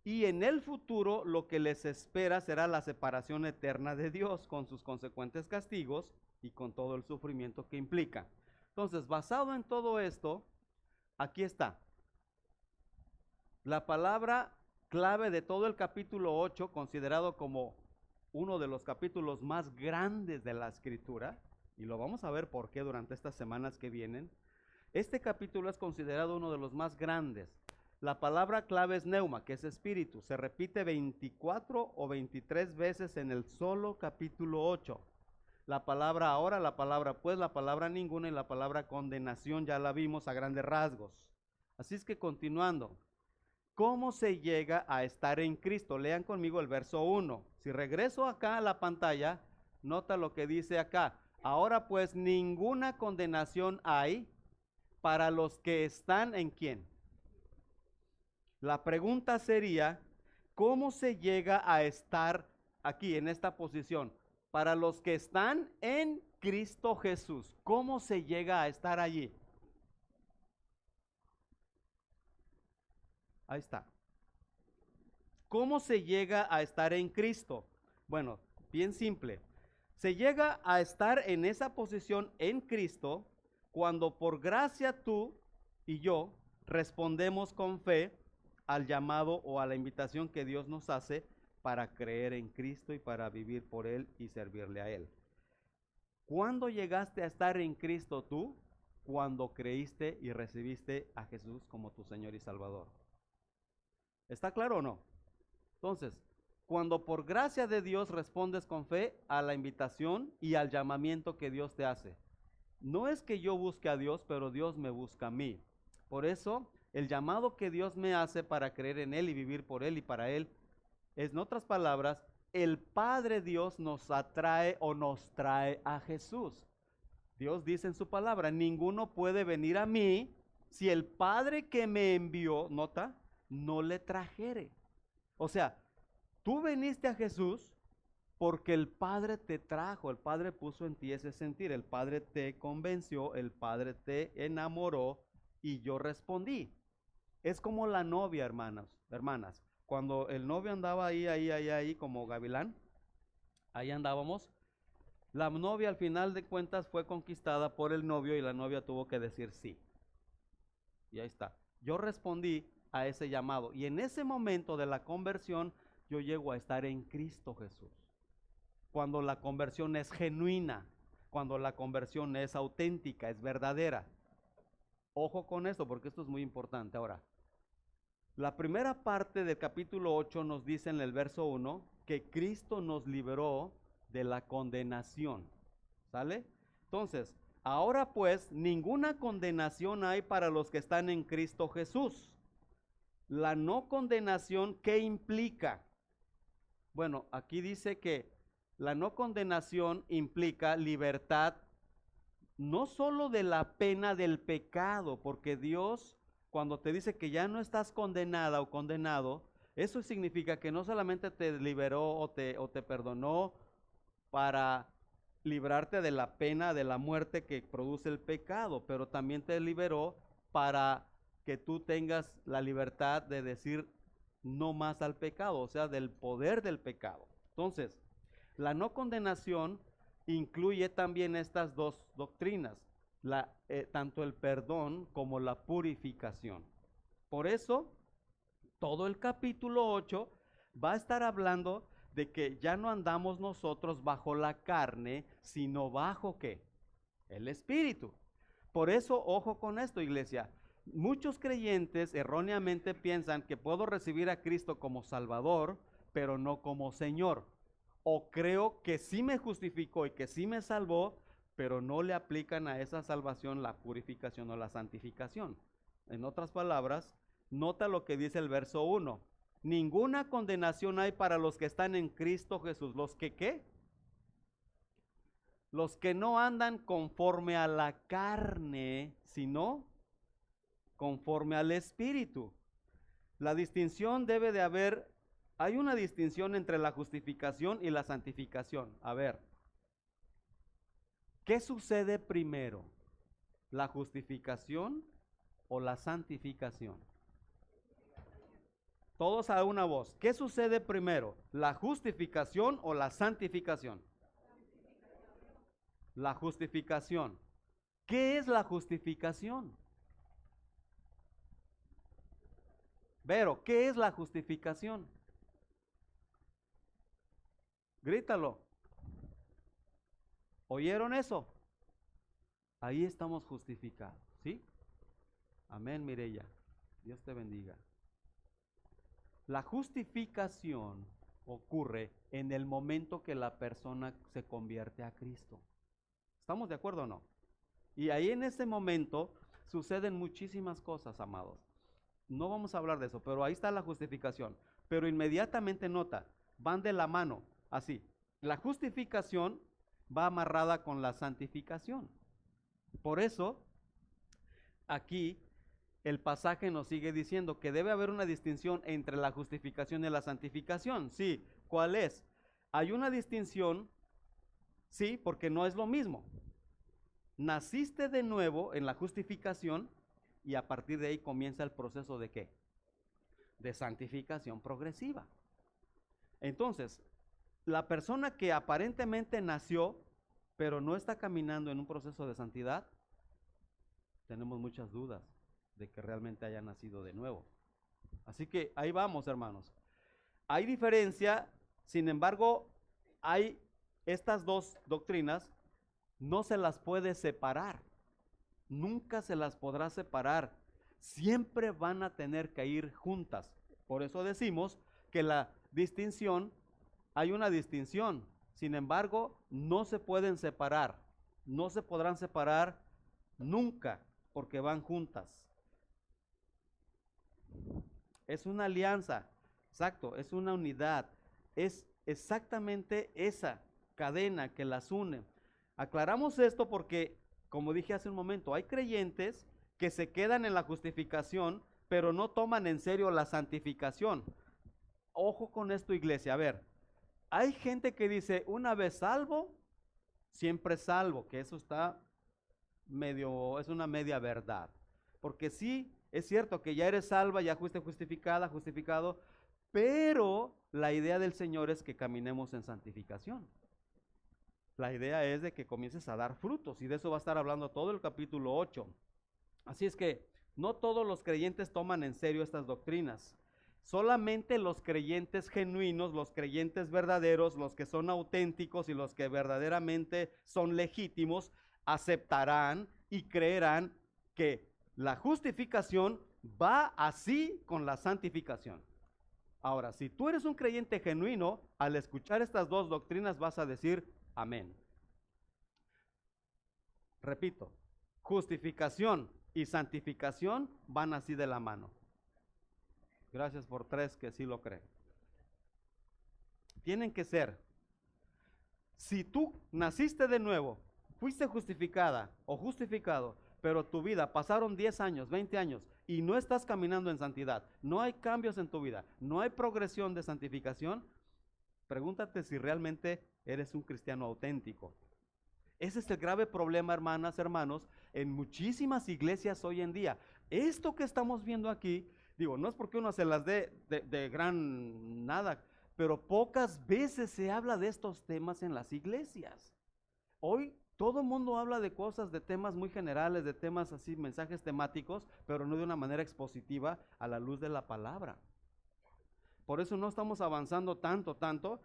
[SPEAKER 1] y en el futuro lo que les espera será la separación eterna de Dios con sus consecuentes castigos y con todo el sufrimiento que implica. Entonces, basado en todo esto, aquí está la palabra clave de todo el capítulo 8, considerado como uno de los capítulos más grandes de la Escritura, y lo vamos a ver por qué durante estas semanas que vienen. Este capítulo es considerado uno de los más grandes. La palabra clave es neuma, que es espíritu. Se repite 24 o 23 veces en el solo capítulo 8. La palabra ahora, la palabra pues, la palabra ninguna y la palabra condenación ya la vimos a grandes rasgos. Así es que continuando, ¿cómo se llega a estar en Cristo? Lean conmigo el verso 1. Si regreso acá a la pantalla, nota lo que dice acá. Ahora pues ninguna condenación hay para los que están ¿en quién? La pregunta sería, ¿cómo se llega a estar aquí en esta posición? Para los que están en Cristo Jesús, ¿cómo se llega a estar allí? Ahí está. ¿Cómo se llega a estar en Cristo? Bueno, bien simple. Se llega a estar en esa posición en Cristo cuando por gracia tú y yo respondemos con fe al llamado o a la invitación que Dios nos hace para creer en Cristo y para vivir por Él y servirle a Él. ¿Cuándo llegaste a estar en Cristo tú? Cuando creíste y recibiste a Jesús como tu Señor y Salvador. ¿Está claro o no? Entonces, cuando por gracia de Dios respondes con fe a la invitación y al llamamiento que Dios te hace. No es que yo busque a Dios, pero Dios me busca a mí. Por eso, el llamado que Dios me hace para creer en Él y vivir por Él y para Él, es, en otras palabras, el Padre Dios nos atrae o nos trae a Jesús. Dios dice en su palabra, ninguno puede venir a mí si el Padre que me envió, nota, no le trajere. O sea, tú viniste a Jesús porque el Padre te trajo, el Padre puso en ti ese sentir, el Padre te convenció, el Padre te enamoró y yo respondí. Es como la novia, hermanas. Cuando el novio andaba ahí como gavilán, ahí andábamos. La novia al final de cuentas fue conquistada por el novio y la novia tuvo que decir sí. Y ahí está. Yo respondí a ese llamado y en ese momento de la conversión yo llego a estar en Cristo Jesús. Cuando la conversión es genuina, cuando la conversión es auténtica, es verdadera. Ojo con esto porque esto es muy importante. Ahora, la primera parte del capítulo 8 nos dice en el verso 1 que Cristo nos liberó de la condenación. ¿Sale? Entonces, ahora pues, ninguna condenación hay para los que están en Cristo Jesús. La no condenación, ¿qué implica? Bueno, aquí dice que la no condenación implica libertad no solo de la pena del pecado, porque Dios, cuando te dice que ya no estás condenada o condenado, eso significa que no solamente te liberó o te perdonó para librarte de la pena de la muerte que produce el pecado, pero también te liberó para que tú tengas la libertad de decir no más al pecado, o sea, del poder del pecado. Entonces, la no condenación incluye también estas dos doctrinas, tanto el perdón como la purificación. Por eso, todo el capítulo 8 va a estar hablando de que ya no andamos nosotros bajo la carne, sino bajo ¿qué? El Espíritu. Por eso, ojo con esto, iglesia. Muchos creyentes erróneamente piensan que puedo recibir a Cristo como Salvador, pero no como Señor. O creo que sí me justificó y que sí me salvó, pero no le aplican a esa salvación la purificación o la santificación. En otras palabras, nota lo que dice el verso 1. ninguna condenación hay para los que están en Cristo Jesús. ¿Los que qué? Los que no andan conforme a la carne, sino conforme al Espíritu. La distinción debe de haber, hay una distinción entre la justificación y la santificación. A ver, ¿qué sucede primero? ¿La justificación o la santificación? Todos a una voz. ¿Qué sucede primero? ¿La justificación o la santificación? La justificación. ¿Qué es la justificación? Vero, ¿qué es la justificación? Grítalo. ¿Oyeron eso? Ahí estamos justificados, ¿sí? Amén, Mireya. Dios te bendiga. La justificación ocurre en el momento que la persona se convierte a Cristo. ¿Estamos de acuerdo o no? Y ahí en ese momento suceden muchísimas cosas, amados. No vamos a hablar de eso, pero ahí está la justificación. Pero inmediatamente nota, van de la mano, así. La justificación va amarrada con la santificación. Por eso, aquí el pasaje nos sigue diciendo que debe haber una distinción entre la justificación y la santificación. Sí, ¿cuál es? Hay una distinción, sí, porque no es lo mismo. Naciste de nuevo en la justificación y a partir de ahí comienza el proceso de ¿qué? De santificación progresiva. Entonces, la persona que aparentemente nació, pero no está caminando en un proceso de santidad, tenemos muchas dudas de que realmente haya nacido de nuevo. Así que ahí vamos, hermanos. Hay diferencia, sin embargo, hay estas dos doctrinas, no se las puede separar. Nunca se las podrá separar. Siempre van a tener que ir juntas. Por eso decimos que la distinción, hay una distinción. Sin embargo, no se pueden separar. No se podrán separar nunca porque van juntas. Es una alianza, exacto, es una unidad. Es exactamente esa cadena que las une. Aclaramos esto porque, como dije hace un momento, hay creyentes que se quedan en la justificación, pero no toman en serio la santificación. Ojo con esto, iglesia. A ver, hay gente que dice, una vez salvo, siempre salvo, que eso está medio, es una media verdad. Porque sí, es cierto que ya eres salva, ya fuiste justificada, justificado, pero la idea del Señor es que caminemos en santificación. La idea es de que comiences a dar frutos, y de eso va a estar hablando todo el capítulo 8. Así es que no todos los creyentes toman en serio estas doctrinas. Solamente los creyentes genuinos, los creyentes verdaderos, los que son auténticos y los que verdaderamente son legítimos, aceptarán y creerán que la justificación va así con la santificación. Ahora, si tú eres un creyente genuino, al escuchar estas dos doctrinas vas a decir amén. Repito, justificación y santificación van así de la mano. Gracias por 3 que sí lo creen. Tienen que ser. Si tú naciste de nuevo, fuiste justificada o justificado, pero tu vida pasaron 10 años, 20 años y no estás caminando en santidad, no hay cambios en tu vida, no hay progresión de santificación, pregúntate si realmente eres un cristiano auténtico. Ese es el grave problema, hermanas, hermanos, en muchísimas iglesias hoy en día. Esto que estamos viendo aquí, digo, no es porque uno se las dé de gran nada, pero pocas veces se habla de estos temas en las iglesias. Hoy todo el mundo habla de cosas, de temas muy generales, de temas así, mensajes temáticos, pero no de una manera expositiva a la luz de la palabra. Por eso no estamos avanzando tanto,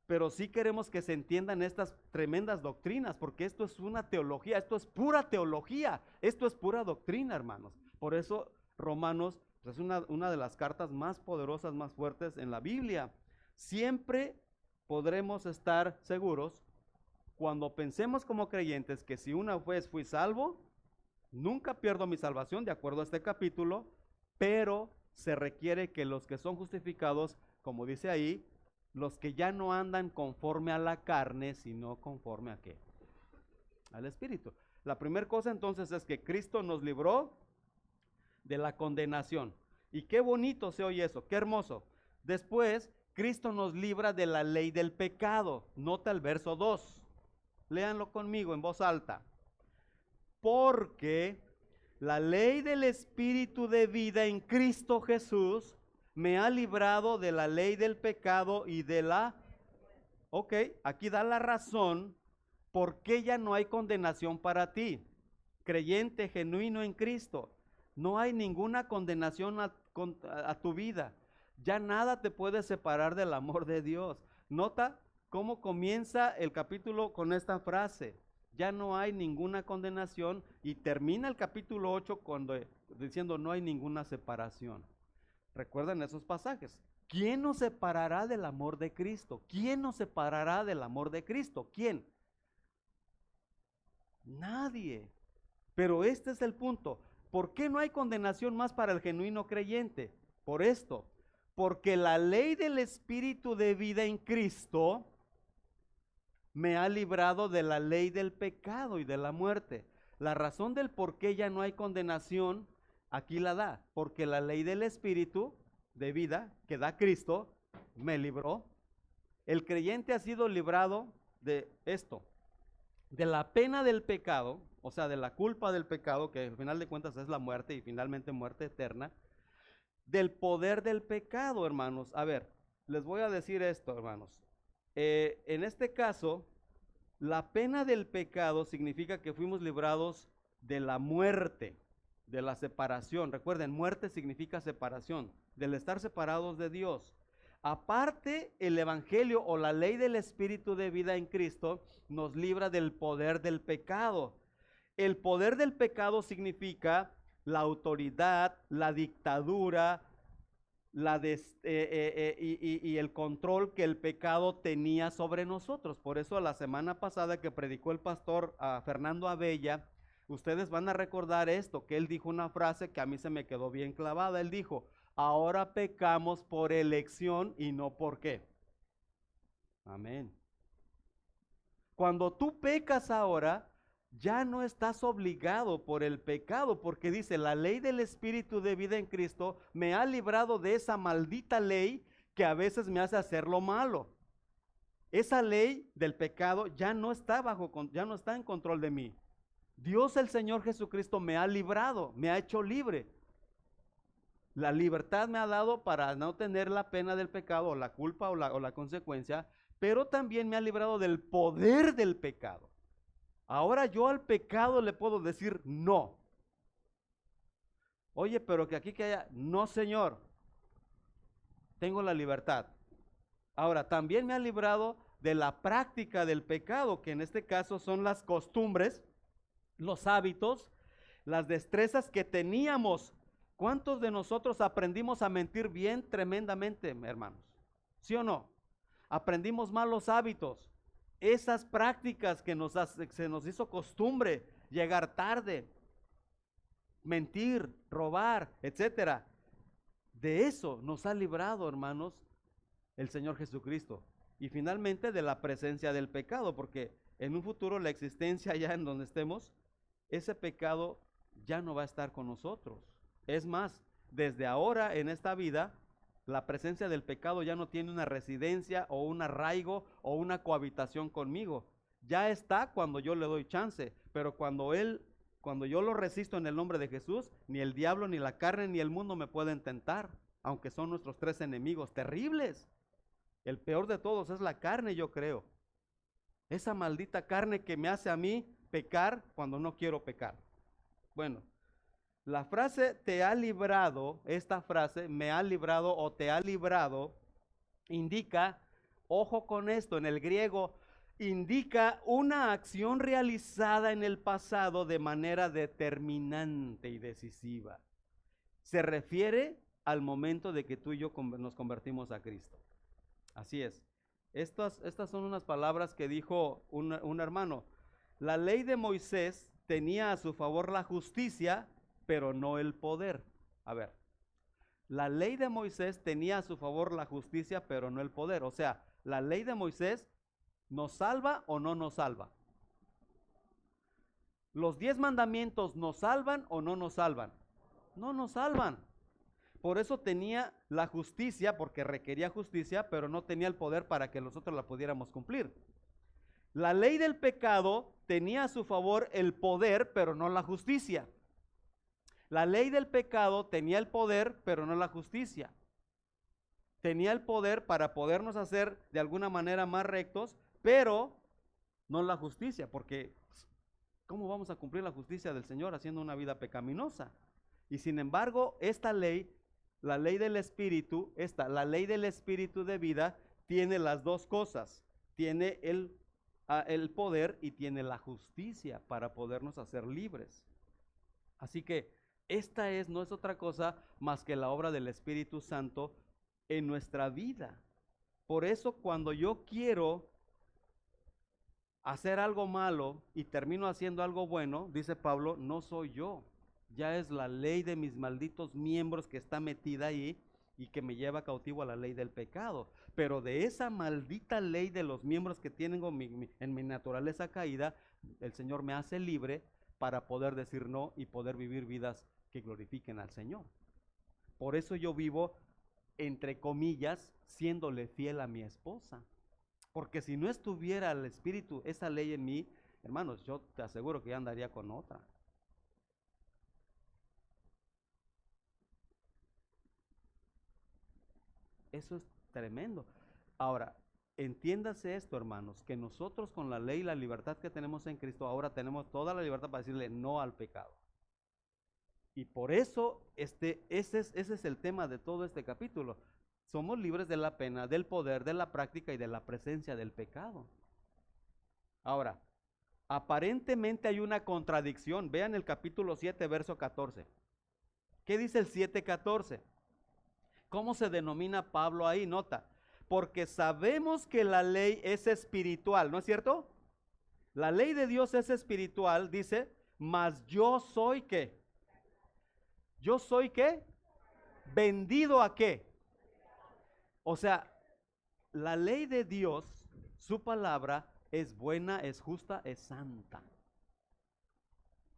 [SPEAKER 1] pero sí queremos que se entiendan estas tremendas doctrinas, porque esto es una teología, esto es pura teología, esto es pura doctrina, hermanos. Por eso Romanos es una de las cartas más poderosas, más fuertes en la Biblia. Siempre podremos estar seguros cuando pensemos como creyentes que si una vez fui salvo, nunca pierdo mi salvación, de acuerdo a este capítulo, pero se requiere que los que son justificados, como dice ahí, los que ya no andan conforme a la carne, sino conforme a ¿qué? Al Espíritu. La primera cosa entonces es que Cristo nos libró de la condenación. Y qué bonito se oye eso, qué hermoso. Después, Cristo nos libra de la ley del pecado. Nota el verso 2. Léanlo conmigo en voz alta. Porque la ley del Espíritu de vida en Cristo Jesús me ha librado de la ley del pecado y de la... Ok, aquí da la razón por qué ya no hay condenación para ti. Creyente genuino en Cristo. No hay ninguna condenación a tu vida. Ya nada te puede separar del amor de Dios. Nota cómo comienza el capítulo con esta frase. Ya no hay ninguna condenación y termina el capítulo 8 diciendo no hay ninguna separación. ¿Recuerdan esos pasajes? ¿Quién nos separará del amor de Cristo? ¿Quién nos separará del amor de Cristo? ¿Quién? Nadie. Pero este es el punto. ¿Por qué no hay condenación más para el genuino creyente? Por esto. Porque la ley del Espíritu de vida en Cristo me ha librado de la ley del pecado y de la muerte. La razón del por qué ya no hay condenación, aquí la da. Porque la ley del Espíritu de vida que da Cristo me libró. El creyente ha sido librado de esto, de la pena del pecado, o sea, de la culpa del pecado, que al final de cuentas es la muerte y finalmente muerte eterna, del poder del pecado, hermanos. A ver, les voy a decir esto, hermanos. En este caso, la pena del pecado significa que fuimos librados de la muerte, de la separación. Recuerden, muerte significa separación, del estar separados de Dios. Aparte, el evangelio o la ley del Espíritu de vida en Cristo nos libra del poder del pecado. El poder del pecado significa la autoridad, la dictadura, y el control que el pecado tenía sobre nosotros. Por eso la semana pasada que predicó el pastor Fernando Abella, ustedes van a recordar esto, que él dijo una frase que a mí se me quedó bien clavada. Él dijo, ahora pecamos por elección y no por qué. Amén. Cuando tú pecas ahora, ya no estás obligado por el pecado, porque dice, la ley del Espíritu de vida en Cristo me ha librado de esa maldita ley que a veces me hace hacer lo malo. Esa ley del pecado ya no está ya no está en control de mí. Dios el Señor Jesucristo me ha librado, me ha hecho libre. La libertad me ha dado para no tener la pena del pecado, o la culpa o la consecuencia, pero también me ha librado del poder del pecado. Ahora yo al pecado le puedo decir no. Oye, pero que aquí que haya, no Señor, tengo la libertad. Ahora, también me ha librado de la práctica del pecado, que en este caso son las costumbres, los hábitos, las destrezas que teníamos. ¿Cuántos de nosotros aprendimos a mentir bien tremendamente, hermanos? ¿Sí o no? Aprendimos malos hábitos. Esas prácticas que se nos hizo costumbre, llegar tarde, mentir, robar, etcétera. De eso nos ha librado, hermanos, el Señor Jesucristo. Y finalmente de la presencia del pecado, porque en un futuro la existencia ya en donde estemos, ese pecado ya no va a estar con nosotros. Es más, desde ahora en esta vida, la presencia del pecado ya no tiene una residencia o un arraigo o una cohabitación conmigo. Ya está cuando yo le doy chance, pero cuando yo lo resisto en el nombre de Jesús, ni el diablo, ni la carne, ni el mundo me pueden tentar, aunque son nuestros tres enemigos terribles. El peor de todos es la carne, yo creo. Esa maldita carne que me hace a mí pecar cuando no quiero pecar. Bueno, la frase te ha librado, esta frase, me ha librado o te ha librado, indica, ojo con esto, en el griego, indica una acción realizada en el pasado de manera determinante y decisiva. Se refiere al momento de que tú y yo nos convertimos a Cristo. Así es. Estas son unas palabras que dijo un hermano. La ley de Moisés tenía a su favor la justicia, pero no el poder. A ver, La ley de Moisés tenía a su favor la justicia, pero no el poder. O sea, la ley de Moisés nos salva o no nos salva. ¿Los 10 mandamientos nos salvan o no nos salvan? No nos salvan. Por eso tenía la justicia, porque requería justicia, pero no tenía el poder para que nosotros la pudiéramos cumplir. La ley del pecado tenía a su favor el poder, pero no la justicia. La ley del pecado tenía el poder, pero no la justicia. Tenía el poder para podernos hacer de alguna manera más rectos, pero no la justicia, porque ¿cómo vamos a cumplir la justicia del Señor haciendo una vida pecaminosa? Y sin embargo, esta ley, la ley del Espíritu, la ley del Espíritu de vida, tiene las dos cosas. Tiene el poder y tiene la justicia para podernos hacer libres. Así que esta no es otra cosa más que la obra del Espíritu Santo en nuestra vida. Por eso cuando yo quiero hacer algo malo y termino haciendo algo bueno, dice Pablo, no soy yo, ya es la ley de mis malditos miembros que está metida ahí y que me lleva cautivo a la ley del pecado. Pero de esa maldita ley de los miembros que tienen en mi naturaleza caída, el Señor me hace libre para poder decir no y poder vivir vidas que glorifiquen al Señor. Por eso yo vivo, entre comillas, siéndole fiel a mi esposa. Porque si no estuviera el Espíritu, esa ley en mí, hermanos, yo te aseguro que ya andaría con otra. Eso es tremendo. Ahora, entiéndase esto, hermanos, que nosotros con la ley y la libertad que tenemos en Cristo, ahora tenemos toda la libertad para decirle no al pecado. Y por eso ese es el tema de todo este capítulo. Somos libres de la pena, del poder, de la práctica y de la presencia del pecado. Ahora, aparentemente hay una contradicción. Vean el capítulo 7, verso 14. ¿Qué dice el 7:14? ¿Cómo se denomina Pablo ahí? Nota, porque sabemos que la ley es espiritual, ¿no es cierto? La ley de Dios es espiritual, dice, mas yo soy ¿qué? ¿Yo soy qué? ¿Vendido a qué? O sea, la ley de Dios, su palabra, es buena, es justa, es santa.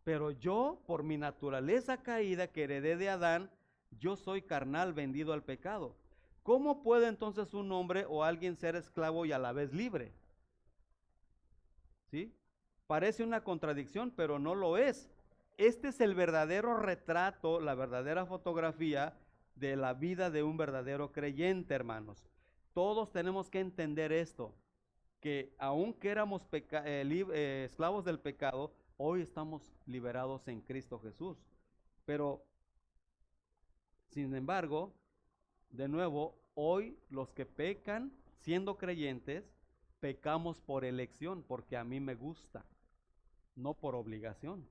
[SPEAKER 1] Pero yo, por mi naturaleza caída que heredé de Adán, yo soy carnal, vendido al pecado. ¿Cómo puede entonces un hombre o alguien ser esclavo y a la vez libre? ¿Sí? Parece una contradicción, pero no lo es. Este es el verdadero retrato, la verdadera fotografía de la vida de un verdadero creyente, hermanos. Todos tenemos que entender esto, que aunque éramos esclavos del pecado, hoy estamos liberados en Cristo Jesús. Pero, sin embargo, de nuevo, hoy los que pecan siendo creyentes, pecamos por elección, porque a mí me gusta, no por obligación.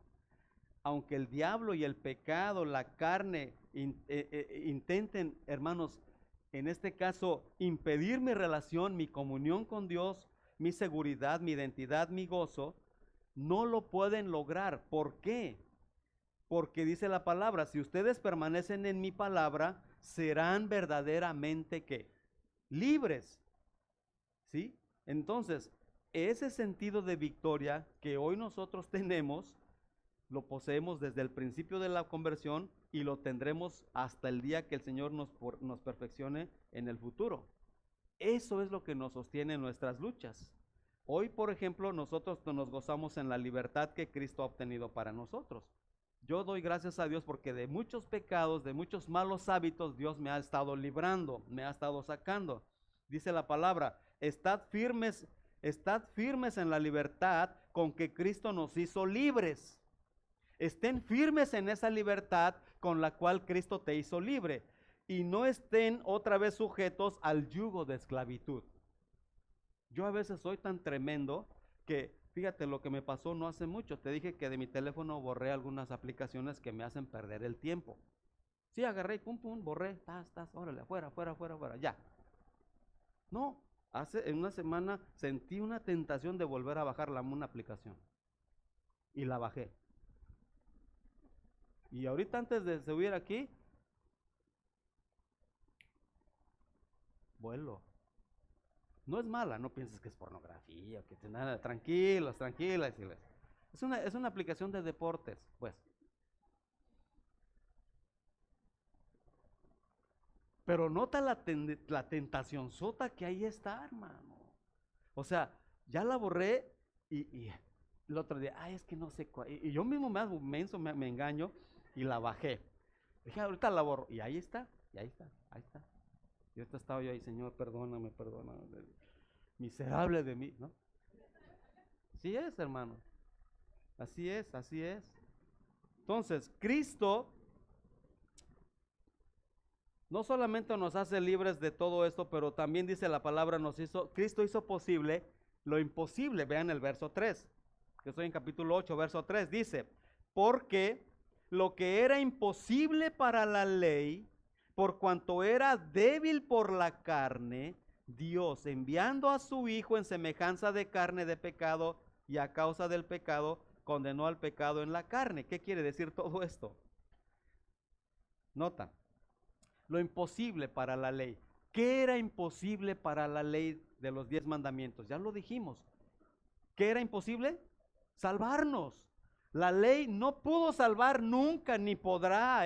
[SPEAKER 1] Aunque el diablo y el pecado, la carne, intenten, hermanos, en este caso, impedir mi relación, mi comunión con Dios, mi seguridad, mi identidad, mi gozo, no lo pueden lograr. ¿Por qué? Porque dice la palabra, si ustedes permanecen en mi palabra, serán verdaderamente ¿qué? Libres. ¿Sí? Entonces, ese sentido de victoria que hoy nosotros tenemos, lo poseemos desde el principio de la conversión y lo tendremos hasta el día que el Señor nos perfeccione en el futuro. Eso es lo que nos sostiene en nuestras luchas. Hoy, por ejemplo, nosotros nos gozamos en la libertad que Cristo ha obtenido para nosotros. Yo doy gracias a Dios porque de muchos pecados, de muchos malos hábitos, Dios me ha estado librando, me ha estado sacando. Dice la palabra, estad firmes en la libertad con que Cristo nos hizo libres. Estén firmes en esa libertad con la cual Cristo te hizo libre y no estén otra vez sujetos al yugo de esclavitud. Yo a veces soy tan tremendo que, fíjate lo que me pasó no hace mucho, te dije que de mi teléfono borré algunas aplicaciones que me hacen perder el tiempo. Sí, agarré, pum, pum, borré, órale, afuera, ya. No, en una semana sentí una tentación de volver a bajar una aplicación y la bajé. Y ahorita antes de subir aquí, vuelo. No es mala, no pienses que es pornografía, que nada, tranquilos, tranquilas. Es una aplicación de deportes, pues. Pero nota la tentación sota que ahí está, hermano. O sea, ya la borré y el otro día, es que no sé cuál. Y yo mismo me engaño y la bajé. Dije, ahorita la borro. Y ahí está, ahí está. Y ahorita estaba yo ahí, Señor, perdóname. Miserable de mí, ¿no? Así es, hermano. Así es. Entonces, Cristo no solamente nos hace libres de todo esto, pero también dice la palabra, Cristo hizo posible lo imposible. Vean el verso 3, que estoy en capítulo 8, verso 3, dice, porque lo que era imposible para la ley, por cuanto era débil por la carne, Dios, enviando a su Hijo en semejanza de carne de pecado, y a causa del pecado, condenó al pecado en la carne. ¿Qué quiere decir todo esto? Nota. Lo imposible para la ley. ¿Qué era imposible para la ley de los 10 mandamientos? Ya lo dijimos. ¿Qué era imposible? Salvarnos. La ley no pudo salvar nunca ni podrá,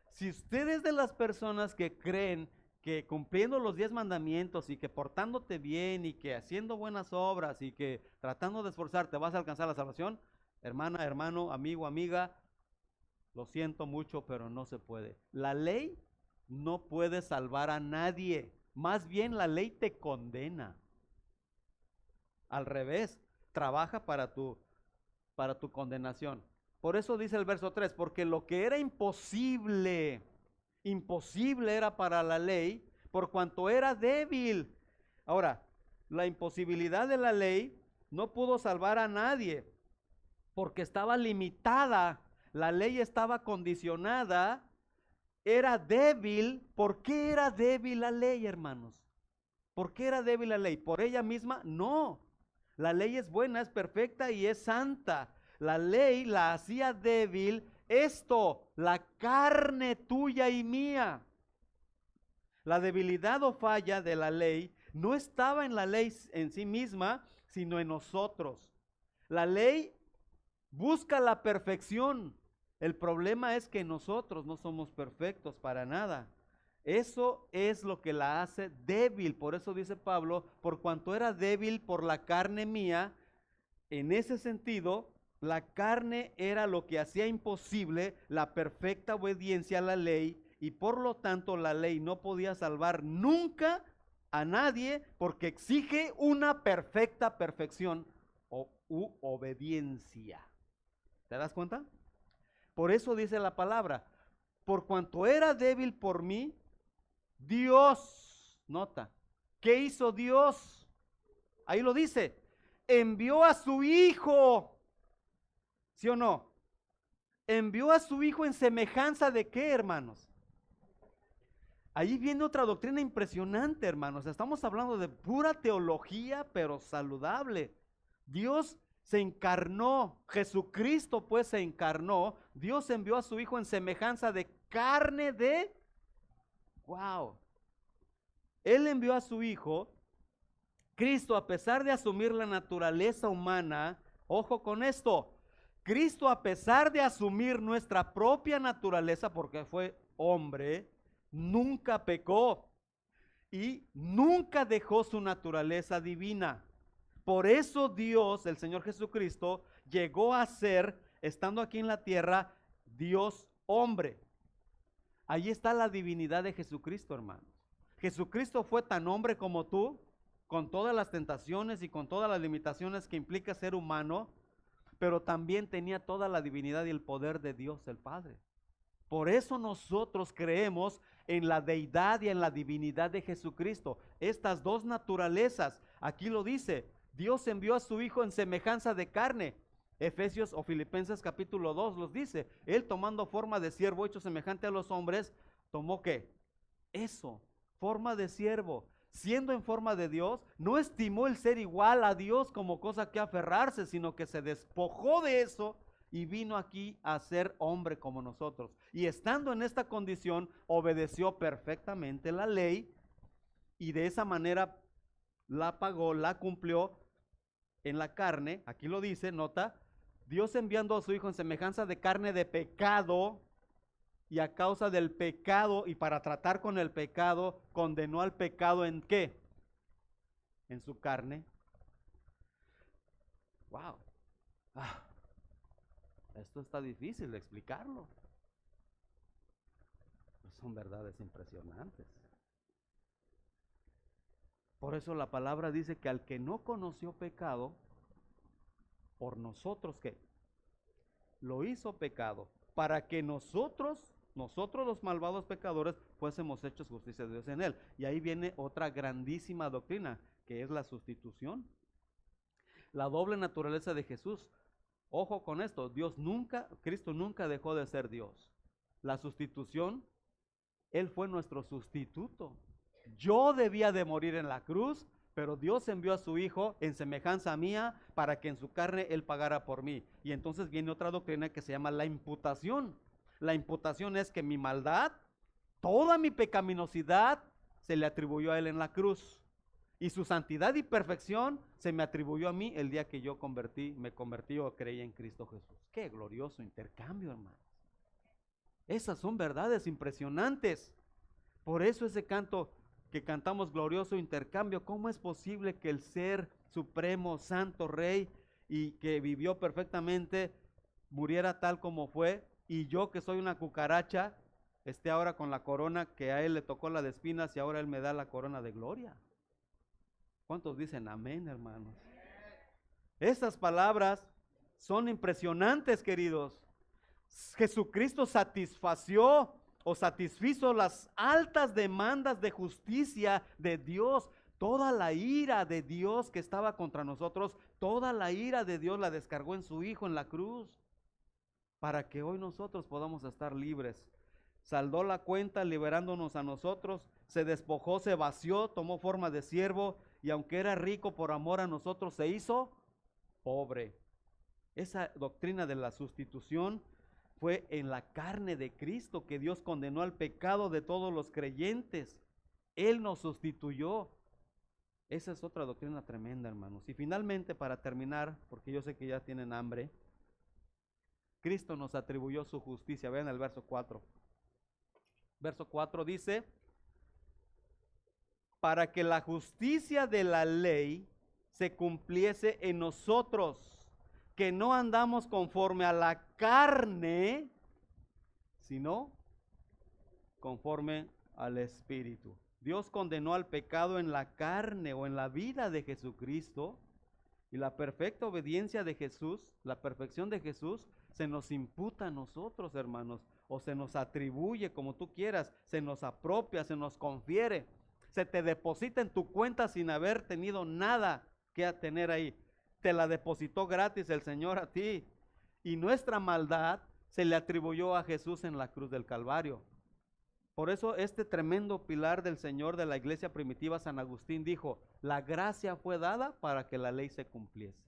[SPEAKER 1] Si usted es de las personas que creen que cumpliendo los 10 mandamientos y que portándote bien y que haciendo buenas obras y que tratando de esforzarte vas a alcanzar la salvación, hermana, hermano, amigo, amiga, lo siento mucho, pero no se puede. La ley no puede salvar a nadie. Más bien la ley te condena. Al revés, trabaja para tu condenación. Por eso dice el verso 3, porque lo que era imposible era para la ley, por cuanto era débil. Ahora, la imposibilidad de la ley no pudo salvar a nadie, porque estaba limitada. La ley estaba condicionada. Era débil. ¿Por qué era débil la ley, hermanos? ¿Por qué era débil la ley? ¿Por ella misma? No. La ley es buena, es perfecta y es santa. La ley la hacía débil la carne tuya y mía. La debilidad o falla de la ley no estaba en la ley en sí misma, sino en nosotros. La ley busca la perfección. El problema es que nosotros no somos perfectos para nada. Eso es lo que la hace débil. Por eso dice Pablo, por cuanto era débil por la carne mía, en ese sentido, la carne era lo que hacía imposible la perfecta obediencia a la ley, y por lo tanto la ley no podía salvar nunca a nadie porque exige una perfecta perfección u obediencia. ¿Te das cuenta? Por eso dice la palabra, por cuanto era débil por mí, Dios, nota, ¿qué hizo Dios? Ahí lo dice, envió a su Hijo, ¿sí o no? Envió a su Hijo en semejanza de ¿qué, hermanos? Ahí viene otra doctrina impresionante, hermanos. Estamos hablando de pura teología, pero saludable. Dios se encarnó, Jesucristo pues se encarnó, Dios envió a su Hijo en semejanza de carne de, wow, Él envió a su Hijo, Cristo, a pesar de asumir la naturaleza humana, ojo con esto, Cristo, a pesar de asumir nuestra propia naturaleza, porque fue hombre, nunca pecó y nunca dejó su naturaleza divina. Por eso Dios, el Señor Jesucristo, llegó a ser, estando aquí en la tierra, Dios hombre. Ahí está la divinidad de Jesucristo, hermanos. Jesucristo fue tan hombre como tú, con todas las tentaciones y con todas las limitaciones que implica ser humano, pero también tenía toda la divinidad y el poder de Dios el Padre. Por eso nosotros creemos en la deidad y en la divinidad de Jesucristo. Estas dos naturalezas, aquí lo dice, Dios envió a su Hijo en semejanza de carne. Efesios o Filipenses capítulo 2 los dice. Él, tomando forma de siervo hecho semejante a los hombres, tomó ¿qué? Eso, forma de siervo. Siendo en forma de Dios, no estimó el ser igual a Dios como cosa que aferrarse, sino que se despojó de eso y vino aquí a ser hombre como nosotros. Y estando en esta condición, obedeció perfectamente la ley y de esa manera la pagó, la cumplió en la carne. Aquí lo dice, nota, Dios enviando a su Hijo en semejanza de carne de pecado, y a causa del pecado y para tratar con el pecado, condenó al pecado ¿en qué? En su carne. Wow. Esto está difícil de explicarlo. Son verdades impresionantes. Por eso la palabra dice que al que no conoció pecado, por nosotros ¿qué? Lo hizo pecado, para que nosotros los malvados pecadores, fuésemos hechos justicia de Dios en él. Y ahí viene otra grandísima doctrina, que es la sustitución. La doble naturaleza de Jesús. Ojo con esto, Cristo nunca dejó de ser Dios. La sustitución, Él fue nuestro sustituto. Yo debía de morir en la cruz, pero Dios envió a su Hijo en semejanza mía para que en su carne Él pagara por mí. Y entonces viene otra doctrina que se llama la imputación. La imputación es que mi maldad, toda mi pecaminosidad, se le atribuyó a Él en la cruz. Y su santidad y perfección se me atribuyó a mí el día que yo me convertí o creí en Cristo Jesús. Qué glorioso intercambio, hermanos. Esas son verdades impresionantes. Por eso ese canto que cantamos, glorioso intercambio. ¿Cómo es posible que el ser supremo, santo, rey, y que vivió perfectamente, muriera tal como fue, y yo que soy una cucaracha, esté ahora con la corona que a Él le tocó la de espinas y ahora Él me da la corona de gloria? ¿Cuántos dicen amén, hermanos? Esas palabras son impresionantes, queridos. Jesucristo satisfizo las altas demandas de justicia de Dios. Toda la ira de Dios que estaba contra nosotros, toda la ira de Dios la descargó en su Hijo en la cruz, para que hoy nosotros podamos estar libres. Saldó la cuenta liberándonos a nosotros, se despojó, se vació, tomó forma de siervo, y aunque era rico por amor a nosotros, se hizo pobre. Esa doctrina de la sustitución fue en la carne de Cristo, que Dios condenó al pecado de todos los creyentes. Él nos sustituyó. Esa es otra doctrina tremenda, hermanos. Y finalmente, para terminar, porque yo sé que ya tienen hambre, Cristo nos atribuyó su justicia. Vean el verso 4. Verso 4 dice, para que la justicia de la ley se cumpliese en nosotros, que no andamos conforme a la carne, sino conforme al Espíritu. Dios condenó al pecado en la carne o en la vida de Jesucristo, y la perfecta obediencia de Jesús, la perfección de Jesús, se nos imputa a nosotros, hermanos, o se nos atribuye, como tú quieras, se nos apropia, se nos confiere, se te deposita en tu cuenta sin haber tenido nada que tener ahí. Te la depositó gratis el Señor a ti, y nuestra maldad se le atribuyó a Jesús en la cruz del Calvario. Por eso este tremendo pilar del Señor de la iglesia primitiva, San Agustín, dijo, la gracia fue dada para que la ley se cumpliese.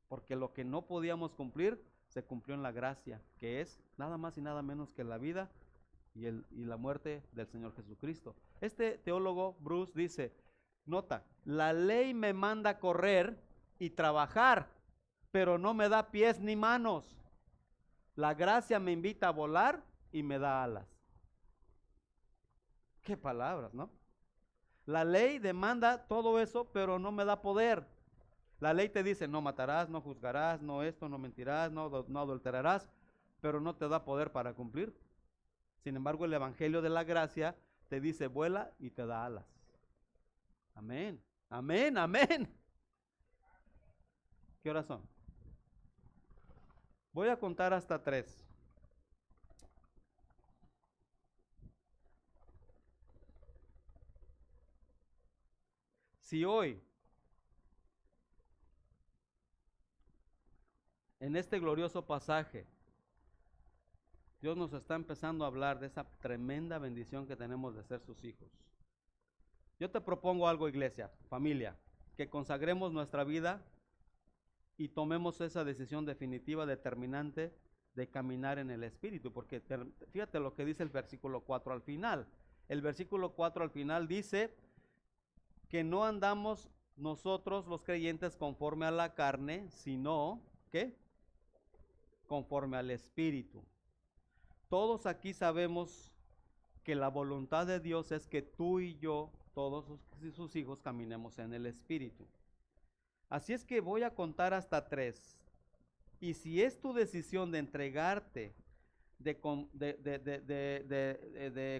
[SPEAKER 1] Porque lo que no podíamos cumplir, se cumplió en la gracia, que es nada más y nada menos que la vida y la muerte del Señor Jesucristo. Este teólogo, Bruce, dice, nota, la ley me manda correr y trabajar, pero no me da pies ni manos. La gracia me invita a volar y me da alas. Qué palabras, ¿no? La ley demanda todo eso, pero no me da poder. La ley te dice, no matarás, no juzgarás, no esto, no mentirás, no adulterarás, pero no te da poder para cumplir. Sin embargo, el evangelio de la gracia te dice, vuela y te da alas. Amén, amén, amén. ¿Qué horas son? Voy a contar hasta 3. Si hoy, en este glorioso pasaje, Dios nos está empezando a hablar de esa tremenda bendición que tenemos de ser sus hijos. Yo te propongo algo, iglesia, familia, que consagremos nuestra vida y tomemos esa decisión definitiva, determinante, de caminar en el Espíritu, porque fíjate lo que dice el versículo 4 al final. el versículo 4 al final dice que no andamos nosotros los creyentes conforme a la carne, sino, ¿qué? Conforme al Espíritu. Todos aquí sabemos que la voluntad de Dios es que tú y yo, todos sus hijos, caminemos en el Espíritu. Así es que voy a contar hasta 3. Y si es tu decisión de entregarte, de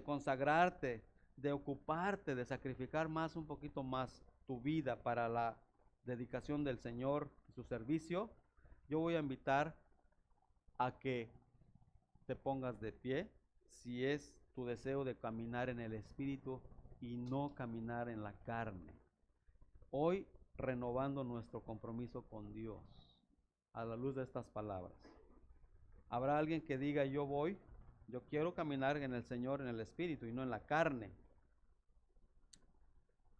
[SPEAKER 1] consagrarte, de ocuparte, de sacrificar más, un poquito más tu vida para la dedicación del Señor y su servicio, yo voy a invitar a que te pongas de pie si es tu deseo de caminar en el Espíritu y no caminar en la carne. Hoy renovando nuestro compromiso con Dios a la luz de estas palabras. Habrá alguien que diga, yo quiero caminar en el Señor, en el Espíritu y no en la carne.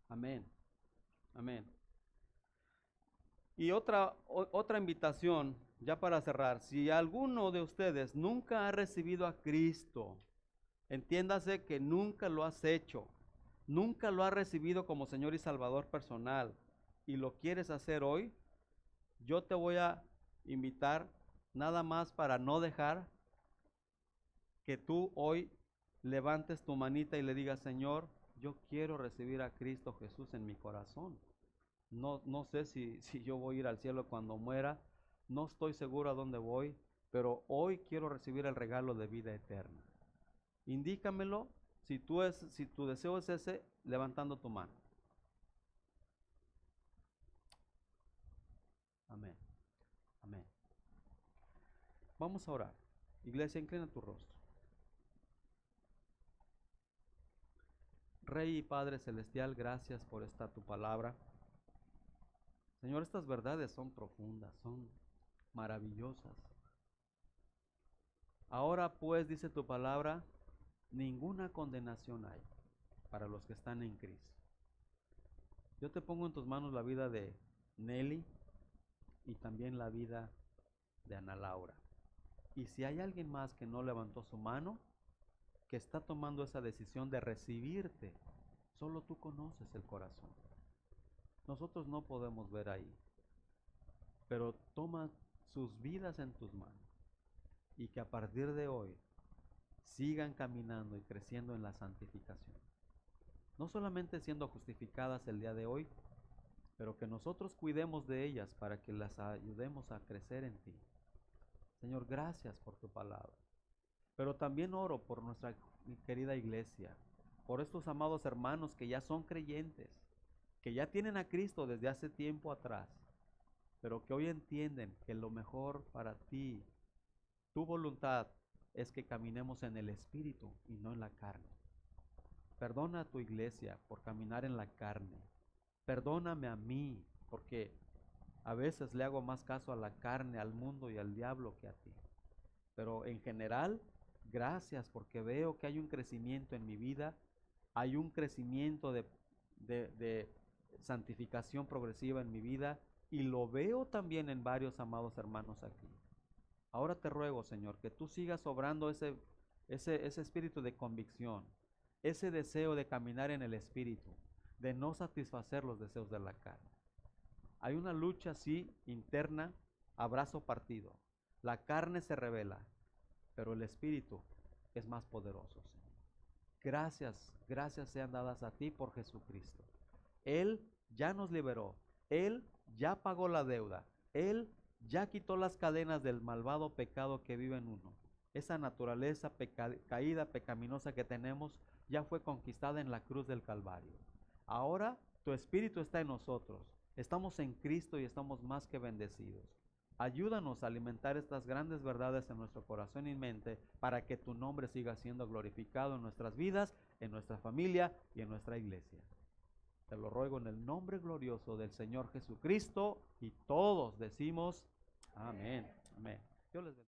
[SPEAKER 1] Amén. Amén. Y otra invitación, ya para cerrar, si alguno de ustedes nunca ha recibido a Cristo, entiéndase que nunca lo has hecho, nunca lo has recibido como Señor y Salvador personal y lo quieres hacer hoy, yo te voy a invitar nada más para no dejar que tú hoy levantes tu manita y le digas, Señor, yo quiero recibir a Cristo Jesús en mi corazón. No sé si yo voy a ir al cielo cuando muera, no estoy seguro a dónde voy, pero hoy quiero recibir el regalo de vida eterna. Indícamelo si tu deseo es ese, levantando tu mano. Amén. Amén. Vamos a orar. Iglesia, inclina tu rostro. Rey y Padre Celestial, gracias por esta tu palabra. Señor, estas verdades son profundas, son maravillosas. Ahora pues, dice tu palabra, ninguna condenación hay para los que están en Cristo. Yo te pongo en tus manos la vida de Nelly y también la vida de Ana Laura. Y si hay alguien más que no levantó su mano, que está tomando esa decisión de recibirte, solo tú conoces el corazón. Nosotros no podemos ver ahí, pero toma sus vidas en tus manos y que a partir de hoy sigan caminando y creciendo en la santificación. No solamente siendo justificadas el día de hoy, pero que nosotros cuidemos de ellas para que las ayudemos a crecer en ti. Señor, gracias por tu palabra. Pero también oro por nuestra querida iglesia, por estos amados hermanos que ya son creyentes, que ya tienen a Cristo desde hace tiempo atrás, pero que hoy entienden que lo mejor para ti, tu voluntad, es que caminemos en el Espíritu y no en la carne. Perdona a tu iglesia por caminar en la carne. Perdóname a mí, porque a veces le hago más caso a la carne, al mundo y al diablo que a ti. Pero en general, gracias porque veo que hay un crecimiento en mi vida, hay un crecimiento de santificación progresiva en mi vida y lo veo también en varios amados hermanos aquí. Ahora te ruego, Señor, que tú sigas obrando ese espíritu de convicción, ese deseo de caminar en el Espíritu, de no satisfacer los deseos de la carne. Hay una lucha así interna, a brazo partido. La carne se revela, pero el Espíritu es más poderoso, Señor. Gracias sean dadas a ti por Jesucristo. Él ya nos liberó, Él ya pagó la deuda, Él ya quitó las cadenas del malvado pecado que vive en uno. Esa naturaleza caída, pecaminosa que tenemos, ya fue conquistada en la cruz del Calvario. Ahora tu Espíritu está en nosotros. Estamos en Cristo y estamos más que bendecidos. Ayúdanos a alimentar estas grandes verdades en nuestro corazón y mente para que tu nombre siga siendo glorificado en nuestras vidas, en nuestra familia y en nuestra iglesia. Te lo ruego en el nombre glorioso del Señor Jesucristo y todos decimos amén. Amén. Dios les bendiga.